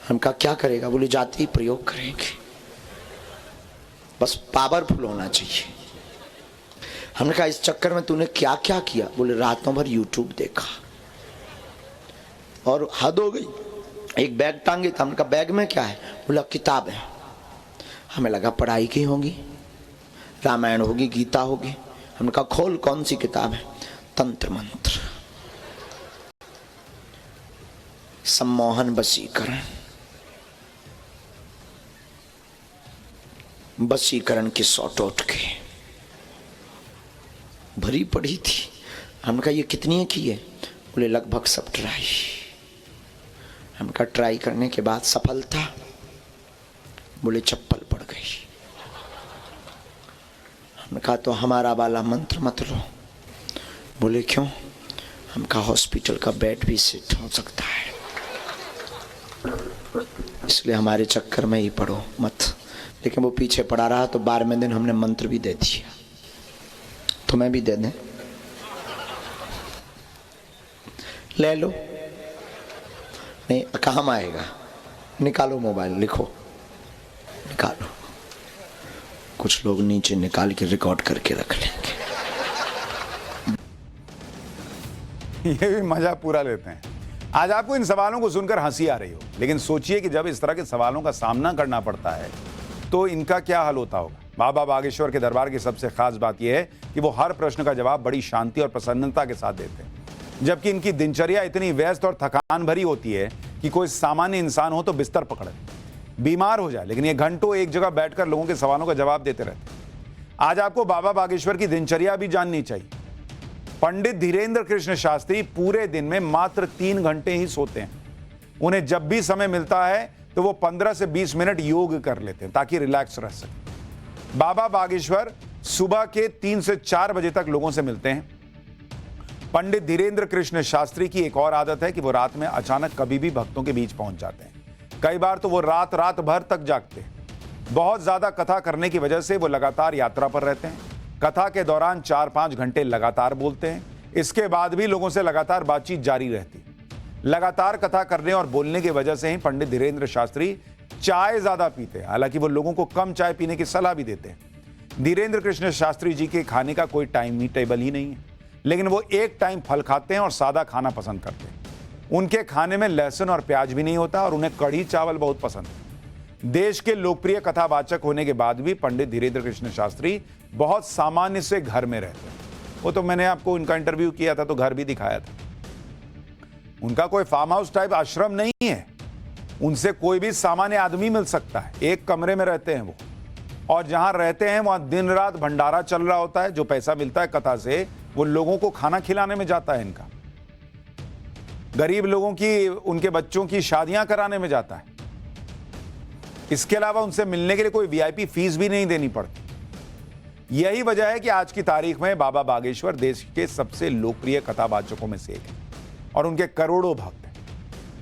हम कहा क्या करेगा? बोले जाते ही प्रयोग करेंगे, बस पावरफुल होना चाहिए। हमने कहा इस चक्कर में तूने क्या क्या किया? बोले रातों भर यूट्यूब देखा और हद हो गई। एक बैग टांगे था। हमने कहा बैग में क्या है? बोला किताब है। हमें लगा पढ़ाई की होगी, रामायण होगी, गीता होगी। हमने कहा खोल, कौन सी किताब है? तंत्र मंत्र, सम्मोहन, वशीकरण। वशीकरण की सौटोट के भरी पड़ी थी। हमने कहा ये कितनी की है? बोले लगभग सब ट्राई। हमने कहा ट्राई करने के बाद सफलता? बोले चप्पल पड़ गई। हमने कहा तो हमारा वाला मंत्र मत लो। बोले क्यों? हम कहा हॉस्पिटल का बेड भी सेट हो सकता है, इसलिए हमारे चक्कर में ही पड़ो मत। लेकिन वो पीछे पड़ा रहा तो 12वें दिन हमने मंत्र भी दे दिया। तुम्हें भी दे दें? ले लो। नहीं कहाँ आएगा? निकालो मोबाइल, लिखो, निकालो। कुछ लोग नीचे निकाल के रिकॉर्ड करके रख लेंगे। ये भी मजा पूरा लेते हैं। आज आपको इन सवालों को सुनकर हंसी आ रही हो, लेकिन सोचिए कि जब इस तरह के सवालों का सामना करना पड़ता है तो इनका क्या हल होता होगा। बाबा बागेश्वर के दरबार की सबसे खास बात यह है कि वो हर प्रश्न का जवाब बड़ी शांति और प्रसन्नता के साथ देते हैं, जबकि इनकी दिनचर्या इतनी व्यस्त और थकान भरी होती है कि कोई सामान्य इंसान हो तो बिस्तर पकड़े, बीमार हो जाए, लेकिन ये घंटों एक जगह बैठकर लोगों के सवालों का जवाब देते रहते हैं। आज आपको बाबा बागेश्वर की दिनचर्या भी जाननी चाहिए। पंडित धीरेन्द्र कृष्ण शास्त्री पूरे दिन में मात्र 3 घंटे ही सोते हैं। उन्हें जब भी समय मिलता है तो वो 15 से 20 मिनट योग कर लेते हैं ताकि रिलैक्स रह सके। बाबा बागेश्वर सुबह के 3 से 4 बजे तक लोगों से मिलते हैं। पंडित धीरेन्द्र कृष्ण शास्त्री की एक और आदत है कि वो रात में अचानक कभी भी भक्तों के बीच पहुंच जाते हैं। कई बार तो वो रात भर तक जागते हैं। बहुत ज्यादा कथा करने की वजह से वो लगातार यात्रा पर रहते हैं। कथा के दौरान 4-5 घंटे लगातार बोलते हैं। इसके बाद भी लोगों से लगातार बातचीत जारी रहती। लगातार कथा करने और बोलने की वजह से ही पंडित धीरेन्द्र शास्त्री चाय ज्यादा पीते हैं। हालांकि वो लोगों को कम चाय पीने की सलाह भी देते हैं। धीरेन्द्र कृष्ण शास्त्री जी के खाने का कोई टाइम टेबल ही नहीं है, लेकिन वो एक टाइम फल खाते हैं और सादा खाना पसंद करते हैं। उनके खाने में लहसुन और प्याज भी नहीं होता और उन्हें कढ़ी चावल बहुत पसंद है। देश के लोकप्रिय कथावाचक होने के बाद भी पंडित धीरेन्द्र कृष्ण शास्त्री बहुत सामान्य से घर में रहते हैं। वो तो मैंने आपको उनका इंटरव्यू किया था तो घर भी दिखाया था। उनका कोई फार्म हाउस टाइप आश्रम नहीं है। उनसे कोई भी सामान्य आदमी मिल सकता है। एक कमरे में रहते हैं वो, और जहां रहते हैं वहां दिन रात भंडारा चल रहा होता है। जो पैसा मिलता है कथा से वो लोगों को खाना खिलाने में जाता है। इनका गरीब लोगों की, उनके बच्चों की शादियां कराने में जाता है। इसके अलावा उनसे मिलने के लिए कोई वीआईपी फीस भी नहीं देनी पड़ती। यही वजह है कि आज की तारीख में बाबा बागेश्वर देश के सबसे लोकप्रिय कथावाचकों में से एक है और उनके करोड़ों भक्त हैं।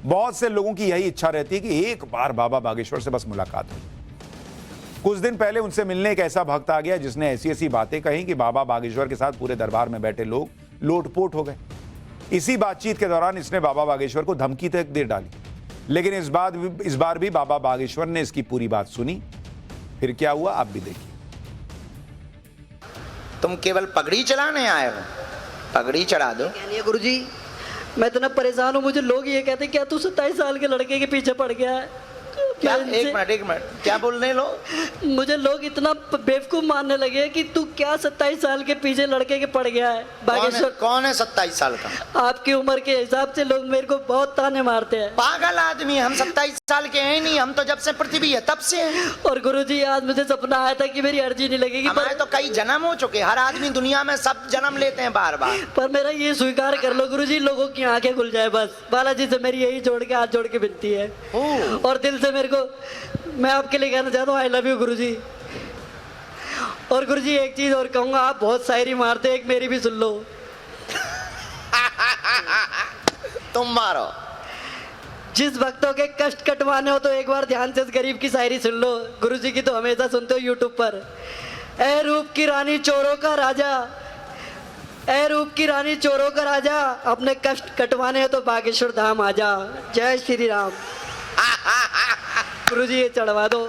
बहुत से लोगों की यही इच्छा रहती है कि एक बार बाबा बागेश्वर से बस मुलाकात हो। कुछ दिन पहले उनसे मिलने एक ऐसा भक्त आ गया जिसने ऐसी बातें कही कि बाबा बागेश्वर के साथ पूरे दरबार में बैठे लोग लोटपोट हो गए। इसी बातचीत के दौरान इसने बाबा बागेश्वर को धमकी तक दे डाली, लेकिन इस बार भी बाबा बागेश्वर ने इसकी पूरी बात सुनी। फिर क्या हुआ आप भी देखिए। तुम केवल पगड़ी चलाने आए हो? पगड़ी चढ़ा दो। गुरुजी मैं इतना परेशान हूँ, मुझे लोग ये कहते हैं क्या तू 27 साल के लड़के के पीछे पड़ गया है। क्या एक मिनट क्या बोल रहे हैं लोग? मुझे लोग इतना बेवकूफ मानने लगे कि तू क्या 27 साल के पीछे लड़के के पड़ गया है बागेश्वर। कौन है 27 साल का? आपकी उम्र के हिसाब से लोग मेरे को बहुत ताने मारते हैं। पागल आदमी, हम 27 साल के हैं नहीं, हम तो जब से पृथ्वी है तब से हैं। और गुरुजी आज मुझे सपना आया था कि मेरी अर्जी नहीं लगेगी। हमारे तो कई जन्म हो चुके, हर आदमी दुनिया में सब जन्म लेते हैं बार बार। पर मेरा ये स्वीकार कर लो गुरुजी, लोगों की आंखें खुल जाए बस। बालाजी से मेरी यही जोड़ के हाथ जोड़ के विनती है और दिल से मेरे को मैं आपके लिए कहना चाहता हूँ आई लव यू गुरुजी। और गुरुजी एक चीज और कहूंगा, आप बहुत शायरी मारते, एक मेरी भी सुन लो। तुम मारो। जिस भक्तों के कष्ट कटवाने हो तो एक बार ध्यान से इस गरीब की शायरी सुन लो। गुरुजी की तो हमेशा सुनते हो यूट्यूब पर। ए रूप की रानी चोरों का राजा, ए रूप की रानी चोरों का राजा, अपने कष्ट कटवाने हैं तो बागेश्वर धाम आजा। जय श्री राम। गुरुजी ये चढ़वा दो।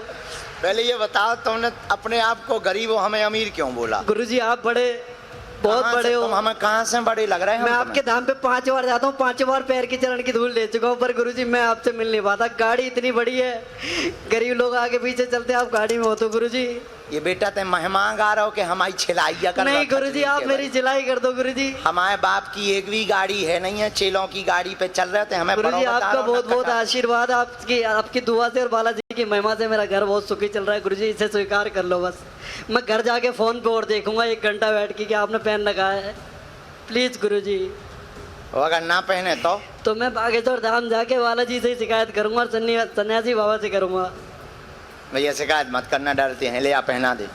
पहले ये बताओ, तुमने अपने आप को गरीब हो, हमें अमीर क्यों बोला? गुरुजी आप बड़े बहुत बड़े हो। तुम हमें कहाँ से बड़े लग रहे हैं? मैं आपके धाम पे 5 बार जाता हूँ, 5 बार पैर की चरण की धूल ले चुका हूँ, पर गुरुजी मैं आपसे मिल नहीं पाता। गाड़ी इतनी बड़ी है, गरीब लोग आगे पीछे चलते, आप गाड़ी में हो तो गुरुजी। ये बेटा ते मेहमान गा रहा हो कि हमारी छिलाइया कर? नहीं गुरुजी आप मेरी छिलाई कर दो गुरुजी। हमारे बाप की एक भी गाड़ी है नहीं है, चेलों की गाड़ी पे चल रहे थे। हमें गुरुजी आपका बहुत बहुत आशीर्वाद, आपकी दुआ से और बालाजी की महिमा से मेरा घर बहुत सुखी चल रहा है गुरुजी, इसे स्वीकार कर लो बस। मैं घर जाके फोन पे और देखूंगा 1 घंटा बैठ के कि आपने पेन लगाया है, प्लीज गुरुजी। अगर ना पहने तो मैं बागेश्वर धाम जाके बालाजी से ही शिकायत करूंगा और सन्यासी बाबा से करूंगा। भैया शिकायत मत करना, डरते हैं, ले आ पहना दे।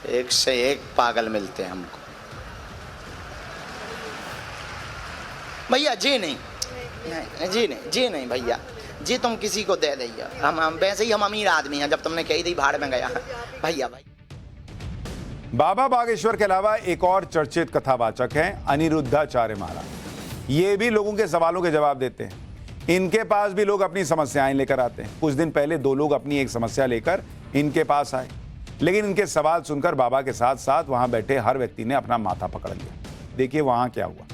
एक से एक पागल मिलते हैं हमको। भैया जी नहीं भैया जी, तुम किसी को दे दैया। हम वैसे ही हम अमीर आदमी हैं, जब तुमने कही थी भाड़ में गया भैया। भाई बाबा बागेश्वर के अलावा एक और चर्चित कथावाचक हैं अनिरुद्धाचार्य महाराज। ये भी लोगों के सवालों के जवाब देते हैं। इनके पास भी लोग अपनी समस्याएं लेकर आते हैं। कुछ दिन पहले 2 लोग अपनी एक समस्या लेकर इनके पास आए, लेकिन इनके सवाल सुनकर बाबा के साथ साथ वहां बैठे हर व्यक्ति ने अपना माथा पकड़ लिया। देखिए वहां क्या हुआ।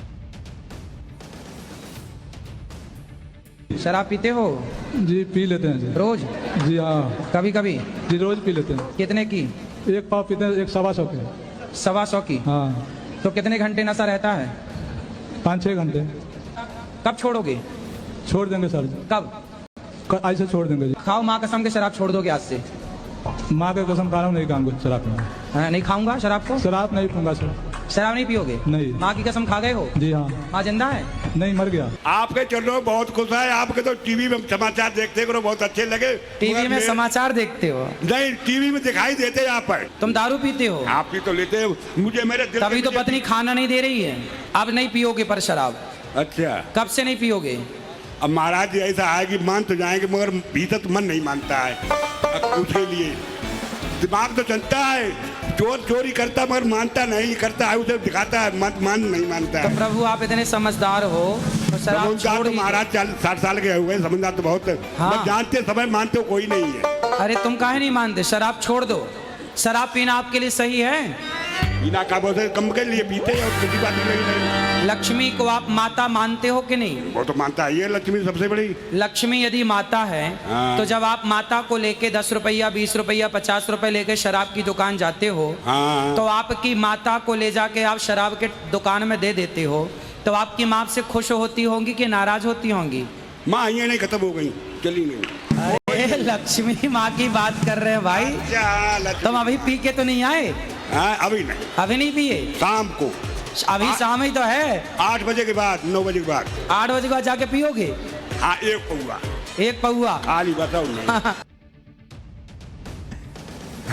शराब पीते हो? जी पी लेते हैं जी। रोज? जी हाँ। कभी कभी? जी रोज पी लेते हैं। कितने की? 1 पाव पीते हैं, 1 सवा सौ की। 125 की? हाँ। तो कितने घंटे नशा रहता है? 5-6 घंटे। कब छोड़ोगे? छोड़ देंगे सर। कब? आज से छोड़ देंगे जी। खाओ माँ कसम के शराब छोड़ दोगे आज से? माँ के कसम खा रहा हूँ, नहीं खाऊंगा शराब पीना। हाँ, नहीं खाऊंगा शराब को? शराब नहीं पीऊंगा सर। शराब नहीं पियोगे? नहीं। माँ की कसम खा गए हो? जी हाँ। माँ जिंदा है? नहीं, मर गया। आपके चलो बहुत खुश है, आपके तो टीवी में समाचार देखते करो, बहुत अच्छे लगे। टीवी में समाचार देखते हो? नहीं, टीवी में दिखाई देते हैं आप पर। तुम दारू पीते हो? आप भी तो लेते हो, मुझे मेरे दिल तभी तो पत्नी खाना नहीं दे रही है। अब नहीं पियोगे पर शराब? अच्छा, कब से नहीं पियोगे? अब महाराज जी ऐसा है कि मान तो जाएंगे, मगर भीतर तो मन नहीं मानता है। उसके लिए दिमाग तो चलता है, चोर चोरी करता मगर मानता नहीं, करता है उसे दिखाता है, मान नहीं मानता है। तो प्रभु आप इतने समझदार हो तो शराब छोड़। तो महाराज 60 साल के हुए, समझदार तो बहुत है। हाँ। जानते समय मानते हो कोई नहीं है। अरे तुम काहे नहीं मानते? शराब छोड़ दो। शराब पीना आपके लिए सही है? बिना काबू से कम के लिए पीते हैं और किसी बात नहीं। लक्ष्मी को आप माता मानते हो कि नहीं? वो तो मानता है, ये लक्ष्मी सबसे बड़ी। लक्ष्मी यदि माता है तो जब आप माता को लेके 10 रुपया 20 रुपया 50 रुपए लेके शराब की दुकान जाते हो, तो आपकी माता को ले जाके आप शराब के दुकान में दे देते हो, तो आपकी माँ से खुश होती होंगी कि नाराज होती होंगी? माँ ये नहीं खत्म हो गई, चली नहीं। अरे लक्ष्मी माँ की बात कर रहे हैं भाई। तुम अभी पी के तो नहीं आए? अभी नहीं। अभी नहीं पिए? शाम को। अभी शाम ही तो है। 8 बजे के बाद, 9 बजे के बाद। 8 बजे के बाद जाके पियोगे? हाँ, 1 पौआ। 1 पौआ? खाली बताओ नहीं।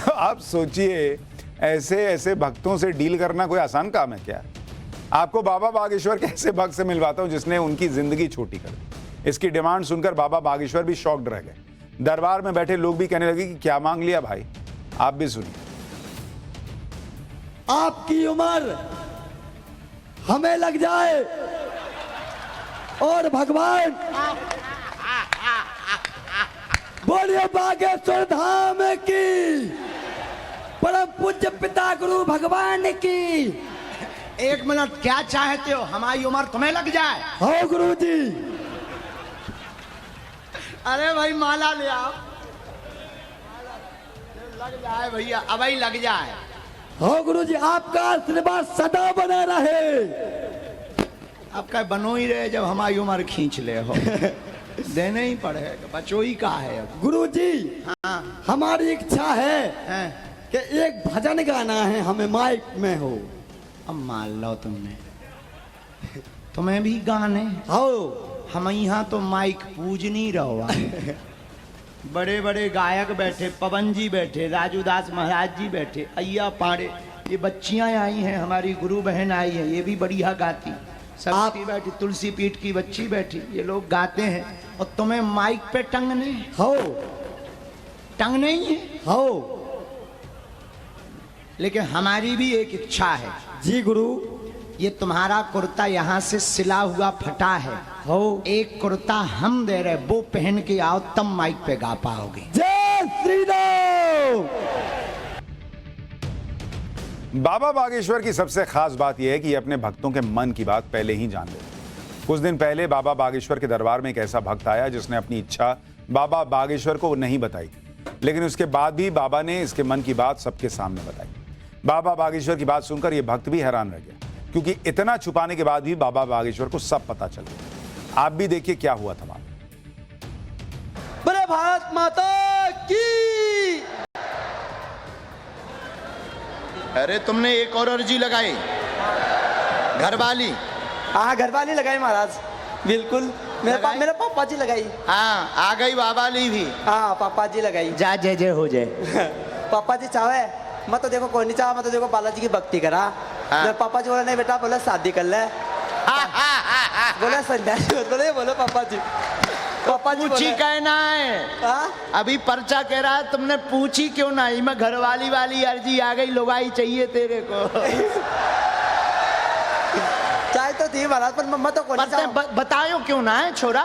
आप सोचिए, ऐसे भक्तों से डील करना कोई आसान काम है क्या? आपको बाबा बागेश्वर के ऐसे भक्त से मिलवाता हूं जिसने उनकी जिंदगी छोटी कर दी। इसकी डिमांड सुनकर बाबा बागेश्वर भी शॉक्ड रह गए। दरबार में बैठे लोग भी कहने लगे कि क्या मांग लिया भाई। आप भी सुनिए। आपकी उम्र हमें लग जाए और भगवान बोलिए बागेश्वर धाम की, परम पूज्य पिता गुरु भगवान की। 1 मिनट, क्या चाहते हो? हमारी उम्र तुम्हें लग जाए? हो गुरु जी। अरे भाई माला ले आओ, लग जाए भैया, अब ही लग जाए। हो गुरुजी, आपका आशीर्वाद सदा बना रहे। आपका बनो ही रहे, जब हमारी उम्र खींच ले हो देने ही पड़ेगा, बचोई का है। गुरुजी हाँ, हमारी इच्छा है कि एक भजन गाना है, हमें माइक में हो। अब मान लो तुमने, तुम्हें भी गाने हो। हम यहाँ तो माइक पूज नहीं रहो। बड़े बड़े गायक बैठे, पवन जी बैठे, राजू दास महाराज जी बैठे, अय्या पाड़े, ये बच्चियां आई हैं, हमारी गुरु बहन आई है, ये भी बढ़िया गाती, सब बैठी, तुलसी पीठ की बच्ची बैठी, ये लोग गाते हैं, और तुम्हें माइक पे टंगने हो, टंगने ही है हो। लेकिन हमारी भी एक इच्छा है। जी गुरु, ये तुम्हारा कुर्ता यहाँ से सिला हुआ फटा है, हो एक कुर्ता हम दे रहे, वो पहन के आओ, तब माइक पे गा पाओगे। जय श्री राम। बाबा बागेश्वर की सबसे खास बात यह है कि ये अपने भक्तों के मन की बात पहले ही जान लेते। कुछ दिन पहले बाबा बागेश्वर के दरबार में एक ऐसा भक्त आया जिसने अपनी इच्छा बाबा बागेश्वर को नहीं बताई, लेकिन उसके बाद भी बाबा ने इसके मन की बात सबके सामने बताई। बाबा बागेश्वर की बात सुनकर यह भक्त भी हैरान रह गया, क्योंकि इतना छुपाने के बाद भी बाबा बागेश्वर को सब पता चल गया। आप भी देखिए क्या हुआ था। बोले भारत माता की। अरे तुमने एक और अर्जी लगाई, घरवाली। हाँ घरवाली लगाई महाराज, बिल्कुल। मेरे पापा जी लगाई। हाँ आ गई बाबाली भी। हाँ पापा जी लगाई। जा जय जय हो जाए। पापा जी चाहे मैं तो देखो कोई नहीं चाहा, मैं तो देखो बालाजी की भक्ति करा। जब पापा जी बोले नहीं बेटा, बोले शादी कर ले। बोले संन्यासी मत बोले, बोले पापा जी। पापा जी पूछी कहना है। अभी पर्चा कह रहा है, तुमने पूछी क्यों नहीं? मैं घरवाली वाली अर्जी आ गई, लुगाई चाहिए तेरे को। चाहे तो थी महाराज, पर मम्मा तो कौन बतायो क्यों ना है छोरा?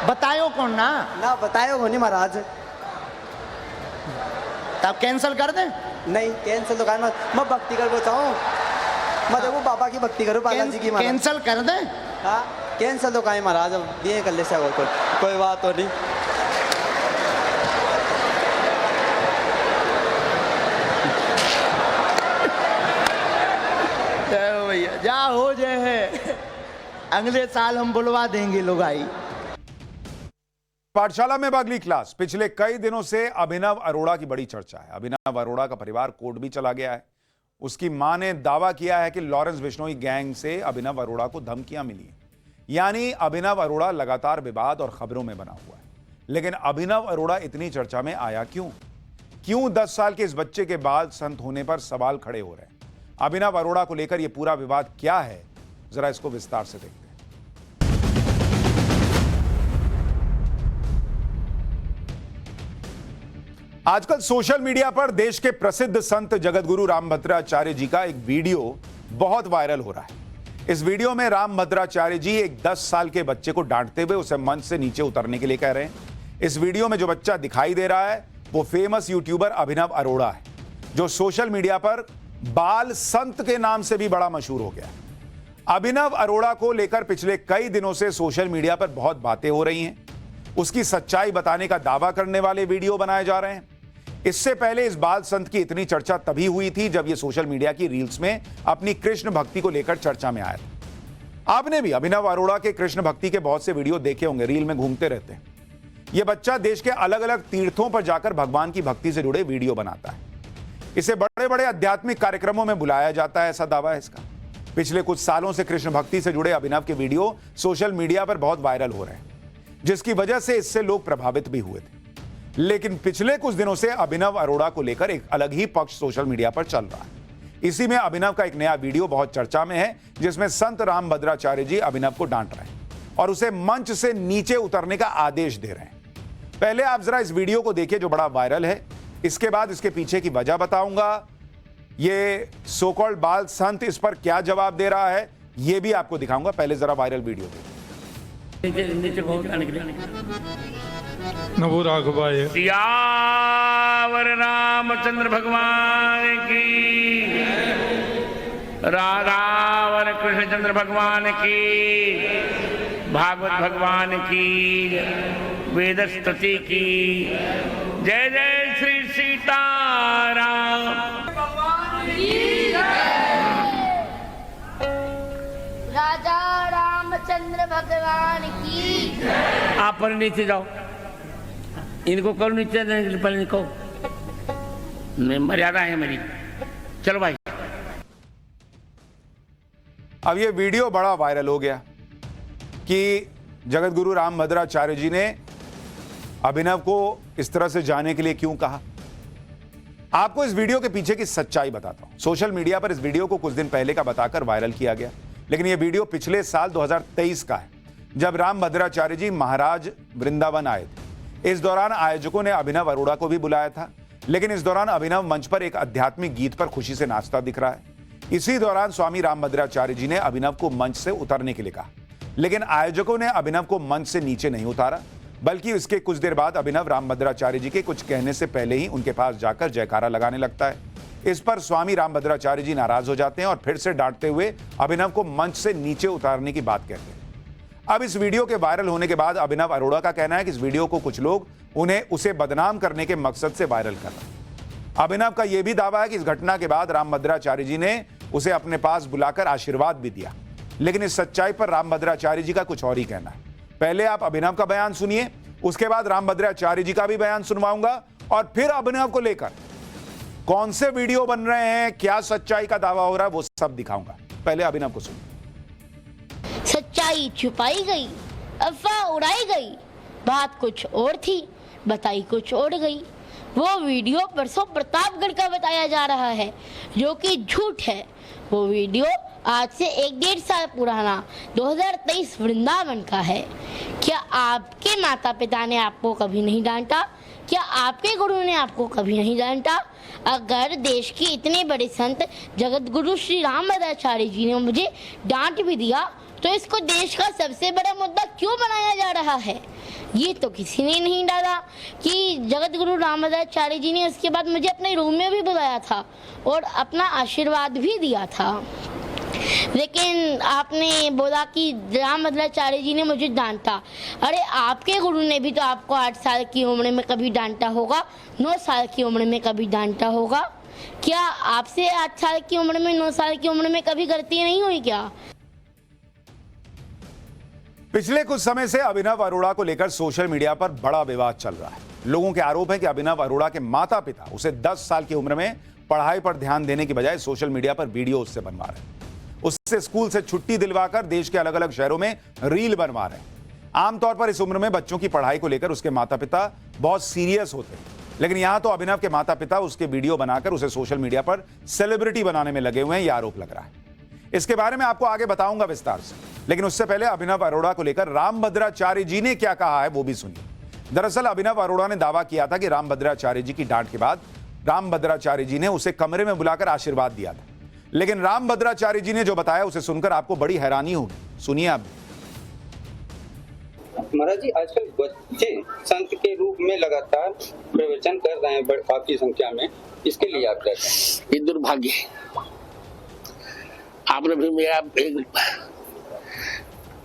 बतायो कौन ना बतायो कौन महाराज। तब कैंसिल कर दे? नहीं कैंसिल तो करना, मैं भक्ति कर बोलता हूँ, मैं देखो बाबा की भक्ति करूँ, बालाजी की। कैंसिल कर दे? हाँ कैंसिल तो कहीं महाराज, अब ये कर ले से कोई बात तो नहीं। भैया जा हो जाए है, अगले साल हम बुलवा देंगे लुगाई। पाठशाला में अगली क्लास। पिछले कई दिनों से अभिनव अरोड़ा की बड़ी चर्चा है। अभिनव अरोड़ा का परिवार कोर्ट भी चला गया है। उसकी मां ने दावा किया है कि लॉरेंस बिश्नोई गैंग से अभिनव अरोड़ा को धमकियां मिली हैं। यानी अभिनव अरोड़ा लगातार विवाद और खबरों में बना हुआ है। लेकिन अभिनव अरोड़ा इतनी चर्चा में आया क्यों? 10 साल के इस बच्चे के बाल संत होने पर सवाल खड़े हो रहे हैं। अभिनव अरोड़ा को लेकर यह पूरा विवाद क्या है, जरा इसको विस्तार से देखते हैं। आजकल सोशल मीडिया पर देश के प्रसिद्ध संत जगतगुरु रामभद्राचार्य जी का एक वीडियो बहुत वायरल हो रहा है। इस वीडियो में रामभद्राचार्य जी एक 10 साल के बच्चे को डांटते हुए उसे मंच से नीचे उतरने के लिए कह रहे हैं। इस वीडियो में जो बच्चा दिखाई दे रहा है वो फेमस यूट्यूबर अभिनव अरोड़ा है, जो सोशल मीडिया पर बाल संत के नाम से भी बड़ा मशहूर हो गया है। अभिनव अरोड़ा को लेकर पिछले कई दिनों से सोशल मीडिया पर बहुत बातें हो रही हैं। उसकी सच्चाई बताने का दावा करने वाले वीडियो बनाए जा रहे हैं। इससे पहले इस बाल संत की इतनी चर्चा तभी हुई थी जब यह सोशल मीडिया की रील्स में अपनी कृष्ण भक्ति को लेकर चर्चा में आया था। आपने भी अभिनव अरोड़ा के कृष्ण भक्ति के बहुत से वीडियो देखे होंगे, रील में घूमते रहते हैं। यह बच्चा देश के अलग अलग तीर्थों पर जाकर भगवान की भक्ति से जुड़े वीडियो बनाता है। इसे बड़े बड़े आध्यात्मिक कार्यक्रमों में बुलाया जाता है, ऐसा दावा है इसका। पिछले कुछ सालों से कृष्ण भक्ति से जुड़े अभिनव के वीडियो सोशल मीडिया पर बहुत वायरल हो रहे हैं, जिसकी वजह से इससे लोग प्रभावित भी हुए थे। लेकिन पिछले कुछ दिनों से अभिनव अरोड़ा को लेकर एक अलग ही पक्ष सोशल मीडिया पर चल रहा है। इसी में अभिनव का एक नया वीडियो बहुत चर्चा में है, जिसमें संत रामभद्राचार्य जी अभिनव को डांट रहे हैं और उसे मंच से नीचे उतरने का आदेश दे रहे हैं। पहले आप जरा इस वीडियो को देखिए जो बड़ा वायरल है, इसके बाद इसके पीछे की वजह बताऊंगा। ये सो कॉल्ड बाल संत इस पर क्या जवाब दे रहा है ये भी आपको दिखाऊंगा। पहले जरा वायरल वीडियो नवो राघवाय सियावर रामचंद्र भगवान की, राधावर कृष्णचंद्र भगवान की, भागवत भगवान की, वेद स्तुति की जय जय श्री सीताराम। राजा रामचंद्र भगवान की। आप पर नीचे जाओ, इनको करो नीचे, पहले इनको मर्यादा है मेरी। चलो भाई। अब ये वीडियो बड़ा वायरल हो गया कि जगत गुरु रामभद्राचार्य जी ने अभिनव को इस तरह से जाने के लिए क्यों कहा। आपको इस वीडियो के पीछे की सच्चाई बताता हूं। सोशल मीडिया पर इस वीडियो को कुछ दिन पहले का बताकर वायरल किया गया, लेकिन यह वीडियो पिछले साल 2023 का है, जब रामभद्राचार्य जी महाराज वृंदावन आए थे। इस दौरान आयोजकों ने अभिनव अरोड़ा को भी बुलाया था, लेकिन इस दौरान अभिनव मंच पर एक आध्यात्मिक गीत पर खुशी से नाचता दिख रहा है। इसी दौरान स्वामी रामभद्राचार्य जी ने अभिनव को मंच से उतरने के लिए कहा, लेकिन आयोजकों ने अभिनव को मंच से नीचे नहीं उतारा, बल्कि इसके कुछ देर बाद अभिनव रामभद्राचार्य जी के कुछ कहने से पहले ही उनके पास जाकर जयकारा लगाने लगता है। इस पर स्वामी रामभद्राचार्य जी नाराज हो जाते हैं और फिर से डांटते हुए अभिनव को मंच से नीचे उतारने की बात कहते हैं। अब इस वीडियो के वायरल होने के बाद अभिनव अरोड़ा का कहना है कि इस वीडियो को कुछ लोग उसे बदनाम करने के मकसद से वायरल कर रहे हैं। अभिनव का यह भी दावा है कि इस घटना के बाद रामभद्राचार्य जी ने उसे अपने पास बुलाकर आशीर्वाद भी दिया, लेकिन इस सच्चाई पर रामभद्राचार्य जी का कुछ और ही कहना है। पहले आप अभिनव का बयान सुनिए, उसके बाद रामभद्राचार्य जी का भी बयान सुनवाऊंगा और फिर अभिनव को लेकर कौन से वीडियो बन रहे हैं, क्या सच्चाई का दावा हो रहा है, वो सब दिखाऊंगा। पहले अभिनव को सुनिए। सच्चाई छुपाई गई, अफवाह उड़ाई गई, बात कुछ और थी, बताई कुछ और गई। वो वीडियो परसों प्रतापगढ़ का बताया जा रहा है, जो कि झूठ है। वो वीडियो आज से 1-1.5 साल पुराना 2023 वृंदावन का है। क्या आपके माता पिता ने आपको कभी नहीं डांटा? क्या आपके गुरु ने आपको कभी नहीं डांटा? अगर देश के इतने बड़े संत जगत गुरु श्री रामभद्राचार्य जी ने मुझे डांट भी दिया, तो इसको देश का सबसे बड़ा मुद्दा क्यों बनाया जा रहा है? ये तो किसी ने नहीं डाला कि जगत गुरु रामभद्राचार्य जी ने उसके बाद मुझे अपने रूम में भी बुलाया था और अपना आशीर्वाद भी दिया था। लेकिन आपने बोला कि रामभद्राचार्य जी ने मुझे डांटा। अरे आपके गुरु ने भी तो आपको 8 साल की उम्र में कभी डांटा होगा, 9 साल की उम्र में कभी डांटा होगा। क्या आपसे 8 साल की उम्र में, 9 साल की उम्र में कभी गलती नहीं हुई क्या? पिछले कुछ समय से अभिनव अरोड़ा को लेकर सोशल मीडिया पर बड़ा विवाद चल रहा है। लोगों के आरोप है कि अभिनव अरोड़ा के माता पिता उसे 10 साल की उम्र में पढ़ाई पर ध्यान देने की बजाय सोशल मीडिया पर वीडियो उससे बनवा रहे हैं। उससे स्कूल से छुट्टी दिलवाकर देश के अलग अलग शहरों में रील बनवा रहे हैं। आमतौर पर इस उम्र में बच्चों की पढ़ाई को लेकर उसके माता पिता बहुत सीरियस होते हैं, लेकिन यहां तो अभिनव के माता पिता उसके वीडियो बनाकर उसे सोशल मीडिया पर सेलिब्रिटी बनाने में लगे हुए हैं, यह आरोप लग रहा है। इसके बारे में आपको आगे बताऊंगा विस्तार से, लेकिन उससे पहले अभिनव अरोड़ा को लेकर रामभद्राचार्य जी ने क्या कहा है वो भी सुनिए। दरअसल अभिनव अरोड़ा ने दावा किया था कि रामभद्राचार्य जी की डांट के बाद रामभद्राचार्य जी ने उसे कमरे में बुलाकर आशीर्वाद दिया था, लेकिन रामभद्राचार्य जी ने जो बताया उसे सुनकर आपको बड़ी हैरानी होगी। सुनिए आप। महाराज जी, आजकल बच्चे संत के रूप में लगातार प्रवचन कर रहे हैं काफी संख्या में, इसके लिए आप क्या कहें? ये दुर्भाग्य है। आपने भी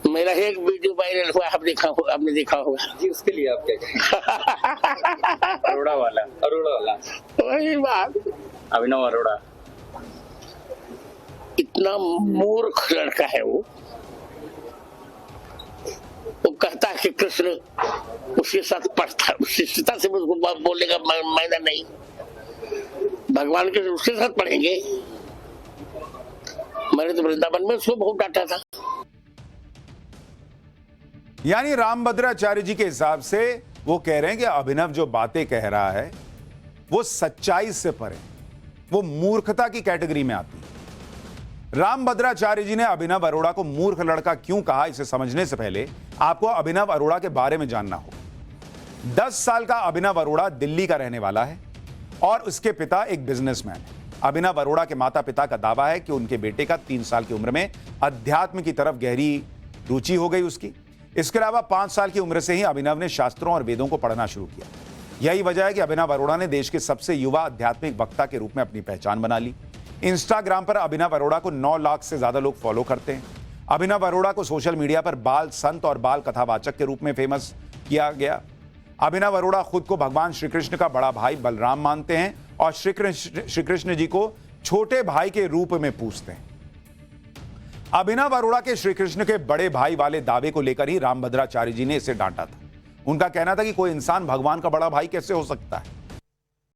मेरा एक वीडियो वायरल हुआ, आपने देखा होगा जी, उसके लिए आप क्या कहें? अरोड़ा वाला वही बात। अभिनव अरोड़ा इतना मूर्ख लड़का है वो कहता है कि कृष्ण उसके साथ पढ़ता, शिष्यता से उसको बोलने का मायना नहीं, भगवान के उसके साथ पढ़ेंगे। मैंने तो वृंदावन में उसको बहुत डांटा था। यानी रामभद्राचार्य जी के हिसाब से वो कह रहे हैं कि अभिनव जो बातें कह रहा है वो सच्चाई से परे, वो मूर्खता की कैटेगरी में आती है। रामभद्राचार्य जी ने अभिनव अरोड़ा को मूर्ख लड़का क्यों कहा, इसे समझने से पहले आपको अभिनव अरोड़ा के बारे में जानना होगा। 10 साल का अभिनव अरोड़ा दिल्ली का रहने वाला है और उसके पिता एक बिजनेसमैन है। अभिनव अरोड़ा के माता पिता का दावा है कि उनके बेटे का 3 साल की उम्र में अध्यात्म की तरफ गहरी रुचि हो गई उसकी। इसके अलावा 5 साल की उम्र से ही अभिनव ने शास्त्रों और वेदों को पढ़ना शुरू किया। यही वजह है कि अभिनव अरोड़ा ने देश के सबसे युवा आध्यात्मिक वक्ता के रूप में अपनी पहचान बना ली। इंस्टाग्राम पर अभिनव अरोड़ा को 9 लाख से ज्यादा लोग फॉलो करते हैं। अभिनव अरोड़ा को सोशल मीडिया पर बाल संत और बाल कथावाचक के रूप में फेमस किया गया। अभिनव अरोड़ा खुद को भगवान श्री कृष्ण का बड़ा भाई बलराम मानते हैं और श्री कृष्ण जी को छोटे भाई के रूप में पूजते हैं। अभिनव अरोड़ा के श्री कृष्ण के बड़े भाई वाले दावे को लेकर ही रामभद्राचार्य जी ने इसे डांटा था। उनका कहना था कि कोई इंसान भगवान का बड़ा भाई कैसे हो सकता है।